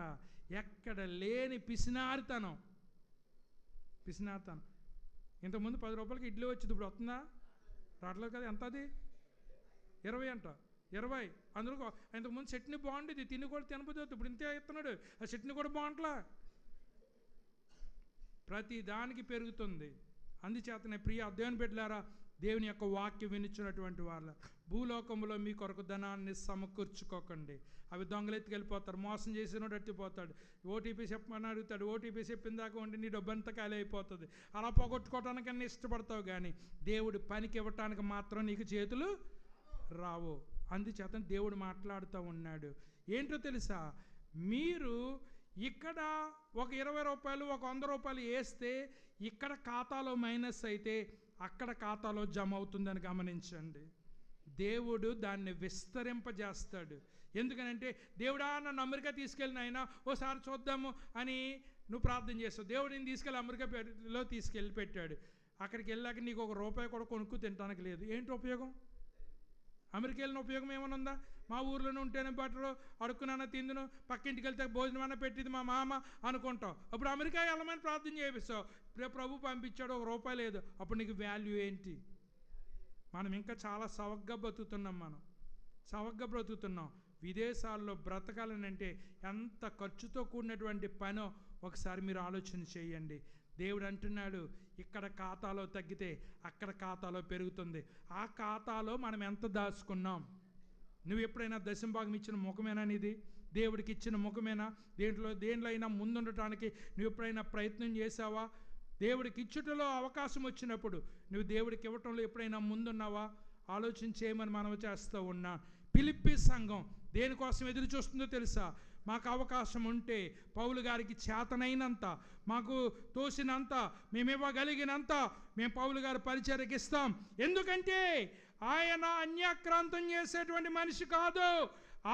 ఎక్కడ లేని పిసినారితనం. ఇంతకుముందు 10 రూపాయలకి ఇడ్లీ వచ్చింది, ఇప్పుడు వస్తుందా? రావట్లేదు కదా. ఎంత అది? 20 అంట. 20. అందులో ఇంతకుముందు చట్నీ బాగుండేది, తిని కూడా తినబోతుంది. ఇప్పుడు ఇంతే ఇస్తున్నాడు, ఆ చట్నీ కూడా బాగుంటలా. ప్రతి దానికి పెరుగుతుంది. అందుచేతనే ప్రియ దేవుని బిడ్డలారా, దేవుని యొక్క వాక్యం వినిచ్చినటువంటి వాళ్ళ, భూలోకంలో మీ కొరకు ధనాన్ని సమకూర్చుకోకండి. అవి దొంగలెత్తుకెళ్ళిపోతారు, మోసం చేసినోడు ఎత్తిపోతాడు. ఓటీపీ చెప్పమని అడుగుతాడు, ఓటీపీ చెప్పిన దాకా ఉండి నీ డబ్బంతా ఖాళీ అయిపోతుంది. అలా పోగొట్టుకోవటానికన్నా ఇష్టపడతావు, కానీ దేవుడు పనికి ఇవ్వటానికి మాత్రం నీకు చేతులు రావు. అందుచేత దేవుడు మాట్లాడుతూ ఉన్నాడు. ఏంటో తెలుసా? మీరు ఇక్కడ ఒక 20 రూపాయలు, ఒక 100 రూపాయలు వేస్తే ఇక్కడ ఖాతాలో మైనస్ అయితే అక్కడ ఖాతాలో జమ అవుతుందని గమనించండి. దేవుడు దాన్ని విస్తరింపజేస్తాడు. ఎందుకనంటే, దేవుడా నన్ను అమెరికా తీసుకెళ్ళిన అయినా ఓసారి చూద్దాము అని నువ్వు ప్రార్థన చేస్తావు. దేవుడు నేను తీసుకెళ్ళి అమెరికాలో తీసుకెళ్ళి పెట్టాడు. అక్కడికి వెళ్ళాక నీకు 1 రూపాయి కూడా కొనుక్కు తినడానికి లేదు. ఏంటి ఉపయోగం? అమెరికా వెళ్ళిన ఉపయోగం ఏమైనా ఉందా? మా ఊర్లోనే ఉంటేనే బట్టరు, అడుక్కునన్నా తిందును, పక్కింటికి వెళ్తే భోజనం అన్న పెట్టింది మా మామ అనుకుంటావు. అప్పుడు అమెరికా వెళ్ళమని ప్రార్థన చేపిస్తావు. ప్రభు పంపించాడు, 1 రూపాయి లేదు. అప్పుడు నీకు వాల్యూ ఏంటి? మనం ఇంకా చాలా సవగ్గా బ్రతుకుతున్నాం. విదేశాల్లో బ్రతకాలనంటే ఎంత ఖర్చుతో కూడినటువంటి పనో ఒకసారి మీరు ఆలోచన చేయండి. దేవుడు అంటున్నాడు, ఇక్కడ ఖాతాలో తగ్గితే అక్కడ ఖాతాలో పెరుగుతుంది. ఆ ఖాతాలో మనం ఎంత దాచుకున్నాం? నువ్వు ఎప్పుడైనా దశంభాగం ఇచ్చిన ముఖమేనా నీది? దేవుడికి ఇచ్చిన ముఖమేనా? దేంట్లో అయినా ముందుండటానికి నువ్వు ఎప్పుడైనా ప్రయత్నం చేసావా? దేవుడికి ఇచ్చుటలో అవకాశం వచ్చినప్పుడు నువ్వు దేవుడికి ఇవ్వటంలో ఎప్పుడైనా ముందున్నావా? ఆలోచన చేయమని మనం చేస్తూ ఉన్నా. ఫిలిప్పీ సంఘం దేనికోసం ఎదురు చూస్తుందో తెలుసా? మాకు అవకాశం ఉంటే పౌలు గారికి చేతనైనంత, మాకు తోసినంత, మేము ఇవ్వగలిగినంత మేము పౌలు గారి పరిచర్యకి ఇస్తాం. ఎందుకంటే ఆయన అన్యాక్రాంతం చేసేటువంటి మనిషి కాదు.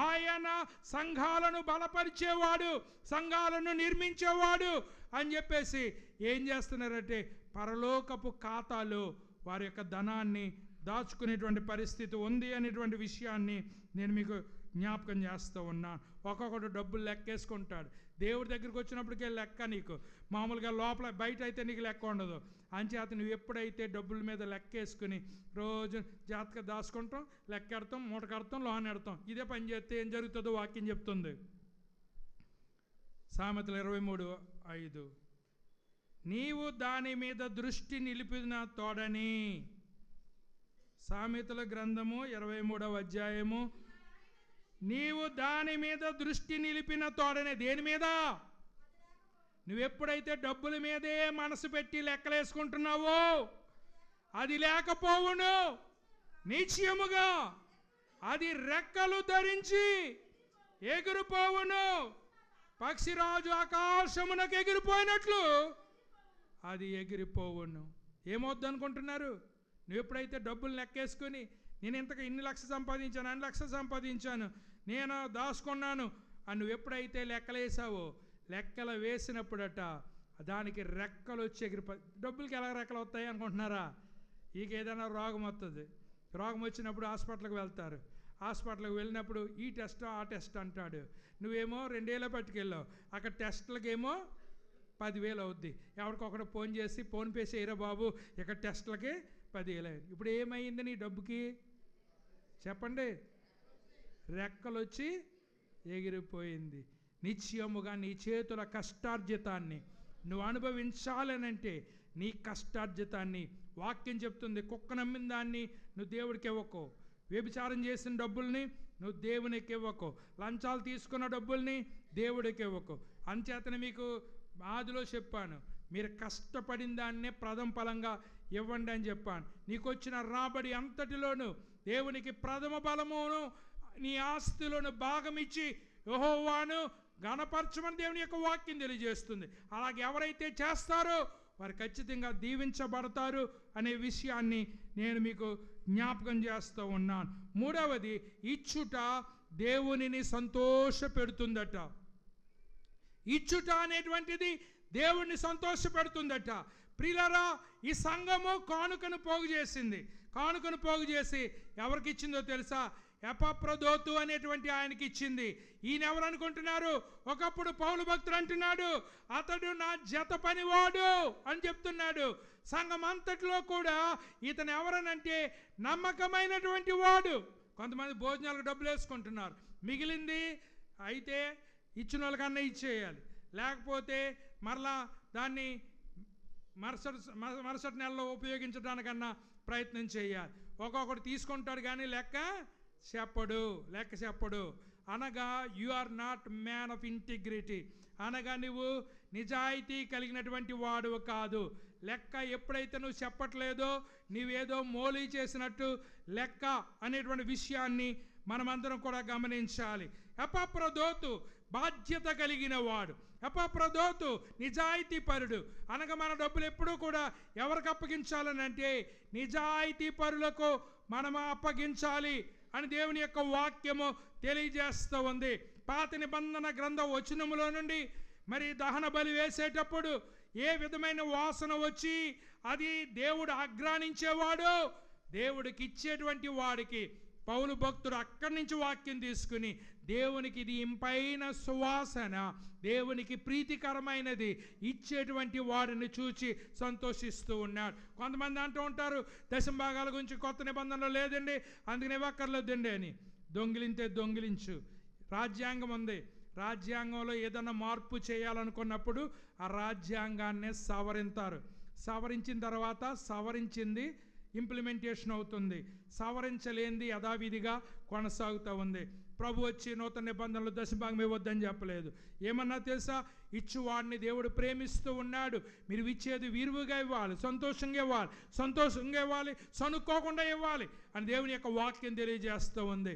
ఆయన సంఘాలను బలపరిచేవాడు, సంఘాలను నిర్మించేవాడు అని చెప్పేసి ఏం చేస్తున్నారంటే, పరలోకపు ఖాతాలో వారి యొక్క ధనాన్ని దాచుకునేటువంటి పరిస్థితి ఉంది అనేటువంటి విషయాన్ని నేను మీకు జ్ఞాపకం చేస్తూ ఉన్నాను. ఒక్కొక్కడు డబ్బులు లెక్కేసుకుంటాడు. దేవుడి దగ్గరికి వచ్చినప్పటికే లెక్క నీకు. మామూలుగా లోపల బయట అయితే నీకు లెక్క ఉండదు. అంచేత నువ్వు ఎప్పుడైతే డబ్బుల మీద లెక్కేసుకుని రోజు జాగ్రత్తగా దాచుకుంటాం, లెక్కెడతాం, మూట కడతాం, లోన్ ఎడతాం, ఇదే పని చేస్తే ఏం జరుగుతుందో వాక్యం చెప్తుంది. సామెతలు 23:5, నీవు దాని మీద దృష్టి నిలిపిన తోడని. సామెతల గ్రంథము 23వ అధ్యాయము, నీవు దాని మీద దృష్టి నిలిపిన తోడనే. దేని మీద? నువ్వెప్పుడైతే డబ్బుల మీదే మనసు పెట్టి లెక్కలేసుకుంటున్నావో అది లేకపోవును. నిశ్చయముగా అది రెక్కలు ధరించి ఎగిరిపోవును. పక్షిరాజు ఆకాశమునకు ఎగిరిపోయినట్లు అది ఎగిరిపోవును. ఏమవుద్దనుకుంటున్నారు? నువ్వు ఎప్పుడైతే డబ్బులు లెక్కేసుకొని నేను ఇంతకు ఇన్ని లక్షలు సంపాదించాను, అన్ని లక్షలు సంపాదించాను, నేను దాచుకున్నాను అని నువ్వు ఎప్పుడైతే లెక్కలేసావో, లెక్కలు వేసినప్పుడట దానికి రెక్కలు వచ్చి డబ్బులకి ఎలా రెక్కలు వస్తాయి అనుకుంటున్నారా? ఇక ఏదైనా రోగం వస్తుంది, రోగం వచ్చినప్పుడు హాస్పిటల్కి వెళ్తారు. హాస్పిటల్కి వెళ్ళినప్పుడు ఈ టెస్ట్ ఆ టెస్ట్ అంటాడు. నువ్వేమో 2000 పట్టుకెళ్ళావు, అక్కడ టెస్టులకేమో 10,000 అవుద్ది. ఎవరికొకటి ఫోన్ చేసి ఫోన్పే చేయరా బాబు, ఇక్కడ టెస్టులకి 10,000 అయింది. ఇప్పుడు ఏమైంది నీ డబ్బుకి చెప్పండి? రెక్కలు వచ్చి ఎగిరిపోయింది. నిశ్చయముగా నీ చేతుల కష్టార్జితాన్ని నువ్వు అనుభవించాలనంటే నీ కష్టార్జితాన్ని వాక్యం చెప్తుంది. కుక్క నమ్మిన దాన్ని నువ్వు దేవుడికి ఇవ్వకు, వ్యభిచారం చేసిన డబ్బుల్ని నువ్వు దేవునికి ఇవ్వకు, లంచాలు తీసుకున్న డబ్బుల్ని దేవుడికి ఇవ్వకు. అంచేతనే మీకు ఆదిలో చెప్పాను, మీరు కష్టపడిన దాన్నే ప్రథమ ఫలంగా ఇవ్వండి అని చెప్పాను. నీకు వచ్చిన రాబడి అంతటిలోనూ దేవునికి ప్రథమ ఫలమును నీ ఆస్తిలోను భాగం ఇచ్చి యెహోవాను ఘనపరచమని దేవుని యొక్క వాక్యం తెలియజేస్తుంది. అలాగే ఎవరైతే చేస్తారో వారు ఖచ్చితంగా దీవించబడతారు అనే విషయాన్ని నేను మీకు జ్ఞాపకం చేస్తూ ఉన్నాను. మూడవది, ఇచ్చుట దేవునిని సంతోష పెడుతుందట. ఇచ్చుట అనేటువంటిది దేవుణ్ణి సంతోష పెడుతుందట. ప్రియులారా, ఈ సంఘము కానుకను పోగు చేసింది. కానుకను పోగు చేసి ఎవరికి ఇచ్చిందో తెలుసా? ఎపఫ్రొదితు అనేటువంటి ఆయనకి ఇచ్చింది. ఈయన ఎవరు అనుకుంటున్నారు? ఒకప్పుడు పౌలు భక్తుడు అంటున్నాడు, అతడు నా జత పనివాడు అని చెప్తున్నాడు. సంఘం అంతట్లో కూడా ఇతను ఎవరనంటే నమ్మకమైనటువంటి వాడు. కొంతమంది భోజనాలకు డబ్బులు వేసుకుంటున్నారు, మిగిలింది అయితే ఇచ్చిన వాళ్ళకన్నా ఇచ్చేయాలి, లేకపోతే మరలా దాన్ని మరుసటి నెలలో ఉపయోగించడానికన్నా ప్రయత్నం చేయాలి. ఒక్కొక్కడు తీసుకుంటాడు కానీ లెక్క చెప్పడు. అనగా you are not man of integrity, అనగా నువ్వు నిజాయితీ కలిగినటువంటి వాడు కాదు. లెక్క ఎప్పుడైతే నువ్వు చెప్పట్లేదో నీవేదో మోలీ చేసినట్టు లెక్క అనేటువంటి విషయాన్ని మనమందరం కూడా గమనించాలి. ఎపఫ్రొదితు బాధ్యత కలిగిన వాడు, ఎపఫ్రొదితు నిజాయితీ పరుడు. అనగా మన డబ్బులు ఎప్పుడూ కూడా ఎవరికి అప్పగించాలని అంటే నిజాయితీ పరులకు మనం అప్పగించాలి అని దేవుని యొక్క వాక్యము తెలియజేస్తూ ఉంది. పాత నిబంధన గ్రంథ వచనములో నుండి మరి దహన బలి వేసేటప్పుడు ఏ విధమైన వాసన వచ్చి అది దేవుడు ఆగ్రానించేవాడు, దేవుడికి ఇచ్చేటువంటి వాడికి పౌలు భక్తుడు అక్కడి నుంచి వాక్యం తీసుకుని దేవునికి ఇది ఇంపైన సువాసన, దేవునికి ప్రీతికరమైనది ఇచ్చేటువంటి వాడిని చూచి సంతోషిస్తూ ఉన్నాడు. కొంతమంది అంటూ ఉంటారు, దశంభాగాల గురించి కొత్త నిబంధనలు లేదండి, అందుకని ఇవ్వక్కర్లేదండి అని. దొంగిలింతే దొంగిలించు, రాజ్యాంగం ఉంది. రాజ్యాంగంలో ఏదైనా మార్పు చేయాలనుకున్నప్పుడు ఆ రాజ్యాంగాన్నే సవరింతారు. సవరించిన తర్వాత సవరించింది ఇంప్లిమెంటేషన్ అవుతుంది, సవరించలేనిది యథావిధిగా కొనసాగుతూ ఉంది. ప్రభు వచ్చి నూతన నిబంధనలు దశభాగం ఇవ్వద్దని చెప్పలేదు. ఏమన్నా తెలుసా? ఇచ్చువాడిని దేవుడు ప్రేమిస్తూ ఉన్నాడు. మీరు ఇచ్చేది విరివిగా ఇవ్వాలి, సంతోషంగా ఇవ్వాలి, సనుక్కోకుండా ఇవ్వాలి అని దేవుని యొక్క వాక్యం తెలియజేస్తూ ఉంది.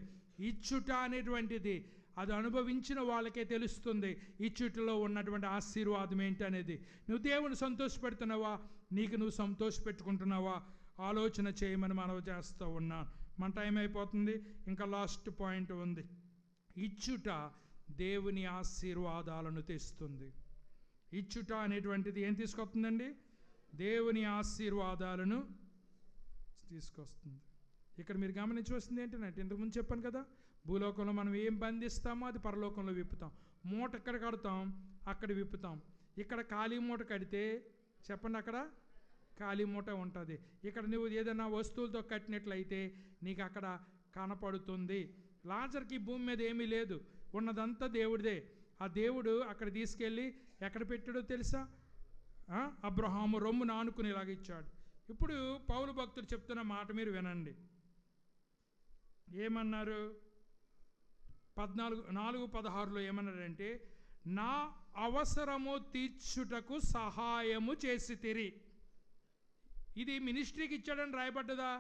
ఇచ్చుట అనేటువంటిది అది అనుభవించిన వాళ్ళకే తెలుస్తుంది ఇచ్చుటలో ఉన్నటువంటి ఆశీర్వాదం ఏంటి అనేది. నువ్వు దేవుని సంతోషపెడుతున్నావా? నీకు నువ్వు సంతోషపెట్టుకుంటున్నావా? ఆలోచన చేయమని మనవి చేస్తూ ఉన్నాను. మన టైం అయిపోతుంది, ఇంకా లాస్ట్ పాయింట్ ఉంది. ఇచ్చుట దేవుని ఆశీర్వాదాలను తెస్తుంది. ఇచ్చుట అనేటువంటిది ఏం తీసుకొస్తుందండి? దేవుని ఆశీర్వాదాలను తీసుకొస్తుంది. ఇక్కడ మీరు గమనించవలసింది ఏంటంటే, ఇంతకుముందు చెప్పాను కదా, భూలోకంలో మనం ఏం బంధిస్తామో అది పరలోకంలో విప్పుతాం. మూట ఎక్కడ కడతాం అక్కడ విప్పుతాం. ఇక్కడ ఖాళీ మూట కడితే చెప్పండి, అక్కడ ఖాళీ మూట ఉంటుంది. ఇక్కడ నువ్వు ఏదైనా వస్తువులతో కట్టినట్లయితే నీకు అక్కడ కనపడుతుంది. లాజర్కి భూమి మీద ఏమీ లేదు, ఉన్నదంతా దేవుడిదే. ఆ దేవుడు అక్కడ తీసుకెళ్ళి ఎక్కడ పెట్టాడో తెలుసా? అబ్రహాము రొమ్మును ఆనుకునేలాగా ఇచ్చాడు. ఇప్పుడు పౌలు భక్తుడు చెప్తున్న మాట మీరు వినండి. ఏమన్నారు? 4:16 ఏమన్నాడంటే, నా అవసరము తీర్చుటకు సహాయము చేసి తిరి. ఇది మినిస్ట్రీకి ఇచ్చాడని రాయబడ్డదా?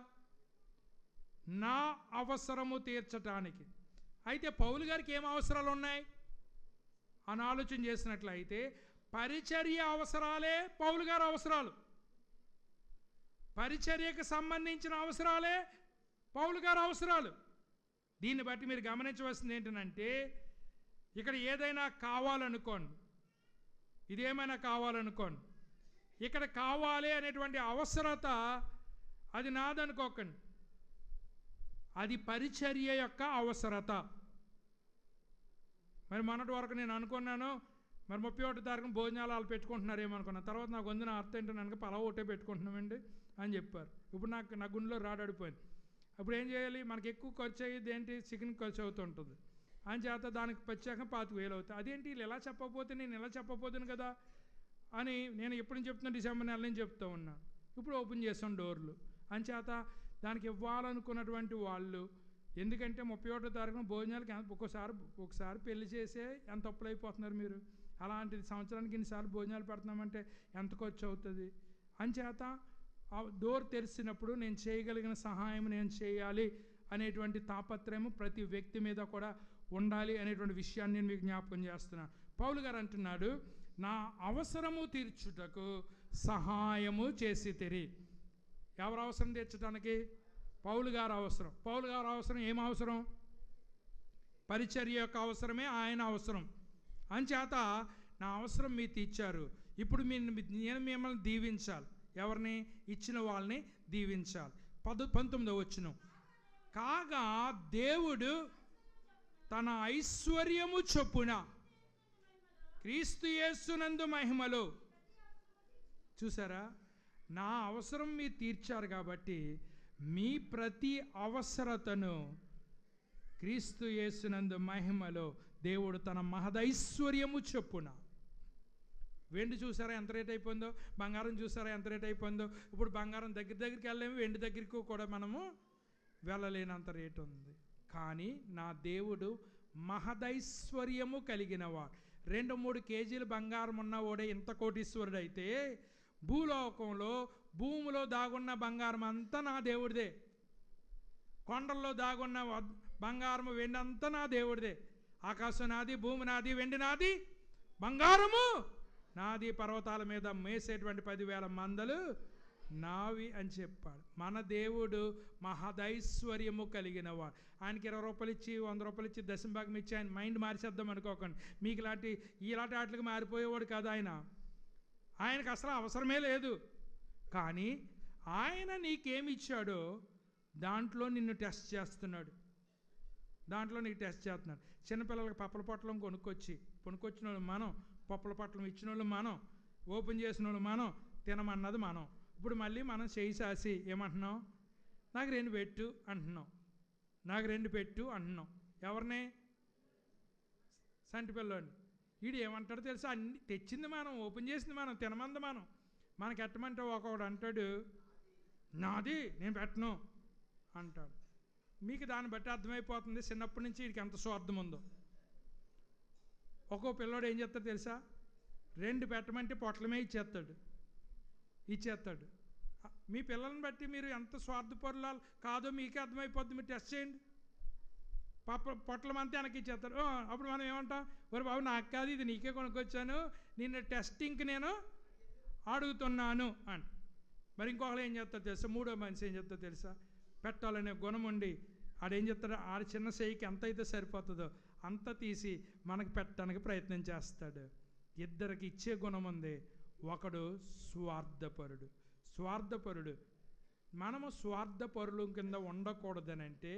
నా అవసరము తీర్చటానికి. అయితే పౌలు గారికి ఏం అవసరాలు ఉన్నాయి అని ఆలోచన చేసినట్లయితే పరిచర్య అవసరాలే పౌలు గారి అవసరాలు, పరిచర్యకు సంబంధించిన అవసరాలే పౌలు గారి అవసరాలు. దీన్ని బట్టి మీరు గమనించవలసింది ఏంటంటే, ఇక్కడ ఏదైనా కావాలనుకోండి, ఇదేమైనా కావాలనుకోండి. ఇక్కడ కావాలి అనేటువంటి అవసరత అది నాదనుకోకండి, అది పరిచర్య యొక్క అవసరత. మరి మొన్నటి వరకు నేను అనుకున్నాను మరి 31 తారీఖున భోజనాలు వాళ్ళు పెట్టుకుంటున్నారేమో అనుకున్నాను. తర్వాత నాకు వందిన అర్థం ఏంటో కనుక పలావ్ ఒకటే పెట్టుకుంటున్నామండి అని చెప్పారు. ఇప్పుడు నా గుండెలో రాడాడిపోయింది. అప్పుడు ఏం చేయాలి? మనకి ఎక్కువ ఖర్చు అయ్యేది ఏంటి? చికెన్ ఖర్చు అవుతుంటుంది. అని చేత దానికి ప్రత్యేకంగా 25,000 అవుతాయి. అదేంటి వీళ్ళు ఎలా చెప్పకపోతే నేను ఎలా చెప్పబోతున్నాను కదా అని నేను ఎప్పుడు చెప్తున్నా, డిసెంబర్ నెల నుంచి చెప్తూ ఉన్నాను. ఇప్పుడు ఓపెన్ చేస్తాం డోర్లు. అని చేత దానికి ఇవ్వాలనుకున్నటువంటి వాళ్ళు, ఎందుకంటే 31 తారీఖున భోజనాలకి ఒకసారి పెళ్లి చేసే ఎంత అప్పులు అయిపోతున్నారు మీరు. అలాంటిది సంవత్సరానికి ఇన్నిసార్లు భోజనాలు పెడుతున్నామంటే ఎంత ఖర్చు అవుతుంది. అంచేత ఆ డోర్ తెరిచినప్పుడు నేను చేయగలిగిన సహాయం నేను చేయాలి అనేటువంటి తాపత్రయం ప్రతి వ్యక్తి మీద కూడా ఉండాలి అనేటువంటి విషయాన్ని నేను మీకు జ్ఞాపకం చేస్తున్నాను. పౌలు గారు అంటున్నాడు, నా అవసరము తీర్చుటకు సహాయము చేసి తెరి. ఎవరు అవసరం తీర్చడానికి? పౌలు గారు అవసరం. పౌలు గారు అవసరం ఏం అవసరం? పరిచర్య యొక్క అవసరమే ఆయన అవసరం. అంచేత నా అవసరం మీరు తీర్చారు. ఇప్పుడు నేను మిమ్మల్ని దీవించాలి. ఎవరిని? ఇచ్చిన వాళ్ళని దీవించాలి. 19వ వచనం, కాగా దేవుడు తన ఐశ్వర్యము చొప్పున క్రీస్తు యేసునందు మహిమలో. చూసారా, నా అవసరం మీరు తీర్చారు కాబట్టి మీ ప్రతి అవసరతను క్రీస్తు యేసునందు మహిమలో దేవుడు తన మహదైశ్వర్యము చొప్పున. వెండి చూసారా ఎంత రేట్ అయిపోయిందో? బంగారం చూసారా ఎంత రేట్ అయిపోయిందో? ఇప్పుడు బంగారం దగ్గరికి వెళ్ళలేము, వెండి దగ్గరికి కూడా మనము వెళ్ళలేనంత రేటు ఉంది. కానీ నా దేవుడు మహదైశ్వర్యము కలిగినవాడు. 2-3 కేజీలు బంగారం ఉన్నవాడే ఇంత కోటీశ్వరుడు అయితే, భూలోకంలో భూమిలో దాగున్న బంగారం అంతా నా దేవుడిదే. కొండల్లో దాగున్న బంగారము వెండి అంతా నా దేవుడిదే. ఆకాశం నాది, భూమి నాది, వెండి నాది, బంగారము నాది, పర్వతాల మీద మేసేటువంటి 10,000 మందలు నావి అని చెప్పాడు. మన దేవుడు మహదైశ్వర్యము కలిగినవాడు. ఆయనకి 20 రూపాయలు ఇచ్చి 100 రూపాయలు ఇచ్చి దశంభాగం ఇచ్చి ఆయన మైండ్ మార్చేద్దాం అనుకోకండి. మీకు ఇలాంటి వాటికి మారిపోయేవాడు కాదు ఆయన. ఆయనకు అసలు అవసరమే లేదు. కానీ ఆయన నీకేమి ఇచ్చాడో దాంట్లో నిన్ను టెస్ట్ చేస్తున్నాడు. దాంట్లో నీకు టెస్ట్ చేస్తున్నాడు. చిన్నపిల్లలకి పప్పుల పొట్లం కొనుక్కొచ్చిన వాళ్ళు మనం, పప్పుల పొట్లం ఇచ్చిన వాళ్ళు మనం, ఓపెన్ చేసిన వాళ్ళు మనం, తినమన్నది మనం. ఇప్పుడు మళ్ళీ మనం చేయి సాసి ఏమంటున్నాం? నాకు 2 పెట్టు అంటున్నాం. నాకు 2 పెట్టు అంటున్నాం. ఎవరిని? సంటి పిల్లోని. వీడు ఏమంటాడో తెలుసా? అన్ని తెచ్చింది మనం, ఓపెన్ చేసింది మనం, తినమంది మనం. మనకి ఎట్టమంటే ఒకడు అంటాడు, నాది నేను పెట్టను అంటాడు. మీకు దాన్ని బట్టి అర్థమైపోతుంది చిన్నప్పటి నుంచి వీడికి ఎంత స్వార్థం ఉందో. ఒక్కో పిల్లోడు ఏం చేస్తాడు తెలుసా? 2 పెట్టమంటే పొట్లమే ఇచ్చేస్తాడు. మీ పిల్లల్ని బట్టి మీరు ఎంత స్వార్థపరులు కాదో మీకే అర్థమైపోద్ది. మీరు టెస్ట్ చేయండి. పొట్లమంతా వెనక్కి ఇచ్చేస్తారు. అప్పుడు మనం ఏమంటాం? ఒరే బాబు నాకు కాదు, ఇది నీకే కొనుక్కొచ్చాను, నిన్ను టెస్టింగ్కి నేను అడుగుతున్నాను అని. మరి ఇంకొకరు ఏం చేస్తారో తెలుసా? 3వ మనిషి ఏం చెప్తారో తెలుసా? పెట్టాలనే గుణం ఉండి ఆడేం చెప్తాడు? ఆడ చిన్న చేయికి ఎంత అయితే సరిపోతుందో అంత తీసి మనకు పెట్టడానికి ప్రయత్నం చేస్తాడు. ఇద్దరికి ఇచ్చే గుణం ఉంది. ఒకడు స్వార్థపరుడు. మనము స్వార్థపరులు కింద ఉండకూడదనంటే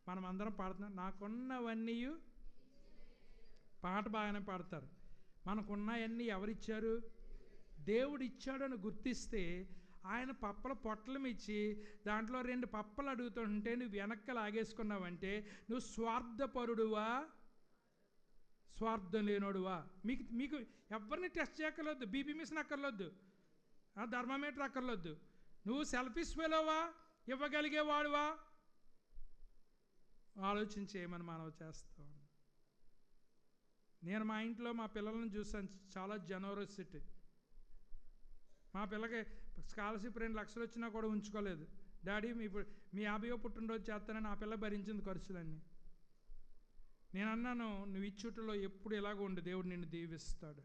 మనమందరం పాడుతున్నాం, నాకున్నవన్నీ. పాట బాగానే పాడతారు. మనకున్నవన్నీ ఎవరిచ్చారు? దేవుడు ఇచ్చాడని గుర్తిస్తే ఆయన పప్పల పొట్లం ఇచ్చి దాంట్లో 2 పప్పలు అడుగుతుంటే నువ్వు వెనక్కి లాగేసుకున్నావంటే నువ్వు స్వార్థపరుడువా, స్వార్థం లేనోడువా? మీకు ఎవరిని టెస్ట్ చేయక్కర్లేదు, బీపీ మిషన్ అక్కర్లేదు, థర్మామీటర్ అక్కర్లేదు. నువ్వు సెల్ఫిష్ ఫెలోవా, ఇవ్వగలిగేవాడువా? ఆలోచించేయమని మనం చేస్తాం. నేను మా ఇంట్లో మా పిల్లలను చూసాను, చాలా జనరసిటీ. మా పిల్లకి స్కాలర్షిప్ 2 లక్షలు వచ్చినా కూడా ఉంచుకోలేదు. డాడీ మీ 50వ పుట్టినరోజు చేస్తానని ఆ పిల్ల భరించింది ఖర్చులన్నీ. నేను అన్నాను, నువ్వు ఇచ్చుటలో ఎప్పుడు ఎలాగ ఉండు, దేవుడు నిన్ను దీవిస్తాడు.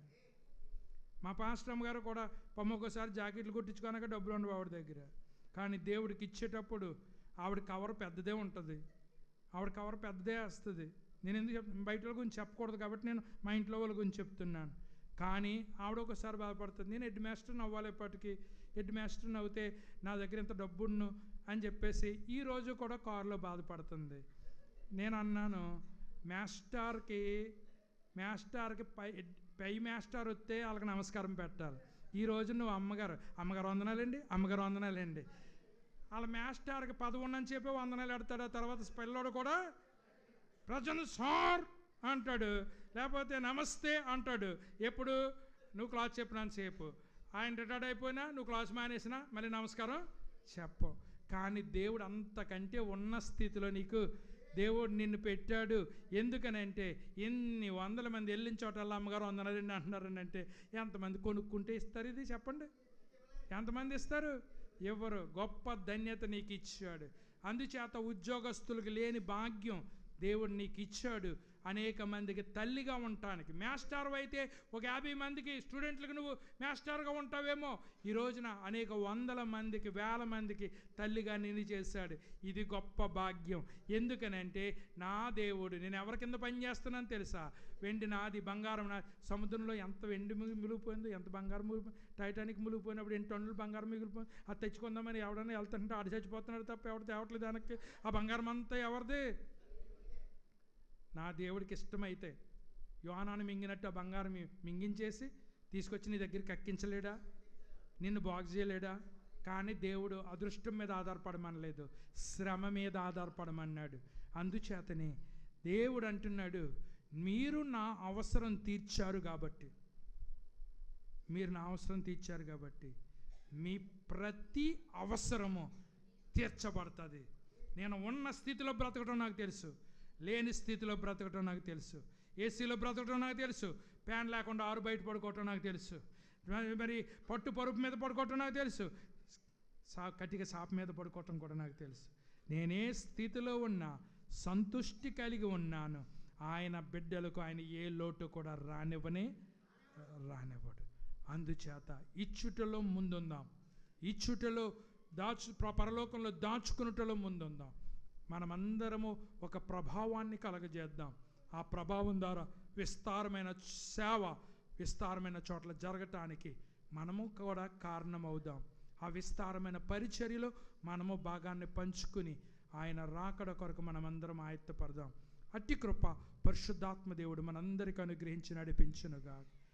మా పాస్టర్ గారు కూడా ఒక్కోసారి జాకెట్లు కుట్టించుకోనక డబ్బులు ఉండవు ఆవిడ దగ్గర. కానీ దేవుడికి ఇచ్చేటప్పుడు ఆవిడ కవర్ పెద్దదే ఉంటుంది, ఆవిడ కవర్ పెద్దదే వస్తుంది. నేను ఎందుకు బయట వాళ్ళ గురించి చెప్పకూడదు కాబట్టి నేను మా ఇంట్లో వాళ్ళ గురించి చెప్తున్నాను. కానీ ఆవిడ ఒకసారి బాధపడుతుంది, నేను హెడ్ మాస్టర్ని అవ్వాలేపటికి, హెడ్ మాస్టర్ని అవుతే నా దగ్గర ఇంత డబ్బును అని చెప్పేసి ఈరోజు కూడా కారులో బాధపడుతుంది. నేను అన్నాను, మాస్టర్కి పై మాస్టర్ వస్తే వాళ్ళకి నమస్కారం పెట్టాలి. ఈరోజు నువ్వు అమ్మగారు వందనాలండి వాళ్ళ మాస్టర్కి పదవి ఉన్నని చెప్పి వందనాలు పెడతాడు. తర్వాత పిల్లోడు కూడా ప్రజెంట్ సార్ అంటాడు, లేకపోతే నమస్తే అంటాడు. ఎప్పుడు నువ్వు క్లాస్ చెప్పినంతసేపు, ఆయన రిటైర్డ్ అయిపోయినా నువ్వు క్లాస్ మానేసినా మళ్ళీ నమస్కారం చెప్పు. కానీ దేవుడు అంతకంటే ఉన్న స్థితిలో నీకు దేవుడు నిన్ను పెట్టాడు. ఎందుకనంటే ఎన్ని వందల మంది వెళ్ళిన చోటల్లా అమ్మగారు వందనాలండి అంటున్నారని అంటే ఎంతమంది కొనుక్కుంటే ఇస్తారు? ఇది చెప్పండి, ఎంతమంది ఇస్తారు? ఎవరు? గొప్ప ధన్యత నీకు ఇచ్చాడు. అందుచేత ఉద్యోగస్తులకు లేని భాగ్యం దేవుడు నీకు ఇచ్చాడు. అనేక మందికి తల్లిగా ఉండటానికి. మాస్టర్ అయితే ఒక 50 మందికి స్టూడెంట్లకు నువ్వు మాస్టర్గా ఉంటావేమో. ఈ రోజున అనేక వందల మందికి, వేల మందికి తల్లిగా నిన్ను చేశాడు. ఇది గొప్ప భాగ్యం. ఎందుకనంటే నా దేవుడు, నేను ఎవరి కింద పనిచేస్తున్నాను తెలుసా? వెండి నాది, బంగారం నా. సముద్రంలో ఎంత వెండి మిగిలిపోయిందో, ఎంత బంగారం మిగిలిపోయింది. టైటానిక్ మునిగిపోయినప్పుడు 8 టన్నులు బంగారం మిగిలిపోయింది. అది తెచ్చుకుందామని ఎవడన్నా వెళ్తుంటే ఆడు చచ్చిపోతున్నాడు తప్ప ఎవడు తేవట్లేదు దానికి. ఆ బంగారం అంతా ఎవరిది? నా దేవుడికి ఇష్టమైతే యోహానాను మింగినట్టు ఆ బంగారం మింగించేసి తీసుకొచ్చి నీ దగ్గరికి ఎక్కించలేడా? నిన్ను బాగు చేయలేడా? కానీ దేవుడు అదృష్టం మీద ఆధారపడమనలేదు, శ్రమ మీద ఆధారపడమన్నాడు. అందుచేతనే దేవుడు అంటున్నాడు, మీరు నా అవసరం తీర్చారు కాబట్టి, మీ ప్రతి అవసరము తీర్చబడుతుంది. నేను ఉన్న స్థితిలో బ్రతకడం నాకు తెలుసు, లేని స్థితిలో బ్రతకటం నాకు తెలుసు. ఏసీలో బ్రతకటం నాకు తెలుసు, ఫ్యాన్ లేకుండా ఆరు బయట పడుకోవటం నాకు తెలుసు, మరి పట్టు పరుపు మీద పడుకోవటం నాకు తెలుసు, కటిక సాప మీద పడుకోవటం కూడా నాకు తెలుసు. నేనే స్థితిలో ఉన్నా సంతుష్టి కలిగి ఉన్నాను. ఆయన బిడ్డలకు ఆయన ఏ లోటు కూడా రానివ్వడు. అందుచేత ఇచ్చుటలో ముందుందాం, ఇచ్చుటలో పరలోకంలో దాచుకున్నటలో ముందుందాం. మనమందరము ఒక ప్రభావాన్ని కలగజేద్దాం. ఆ ప్రభావం ద్వారా విస్తారమైన సేవ విస్తారమైన చోట్ల జరగటానికి మనము కూడా కారణమవుదాం. ఆ విస్తారమైన పరిచర్యలో మనము భాగాన్ని పంచుకుని ఆయన రాకడ కొరకు మనమందరం ఆయత్తపడదాం. అట్టి కృప పరిశుద్ధాత్మ దేవుడు మనందరికీ అనుగ్రహించి నడిపించునుగాక.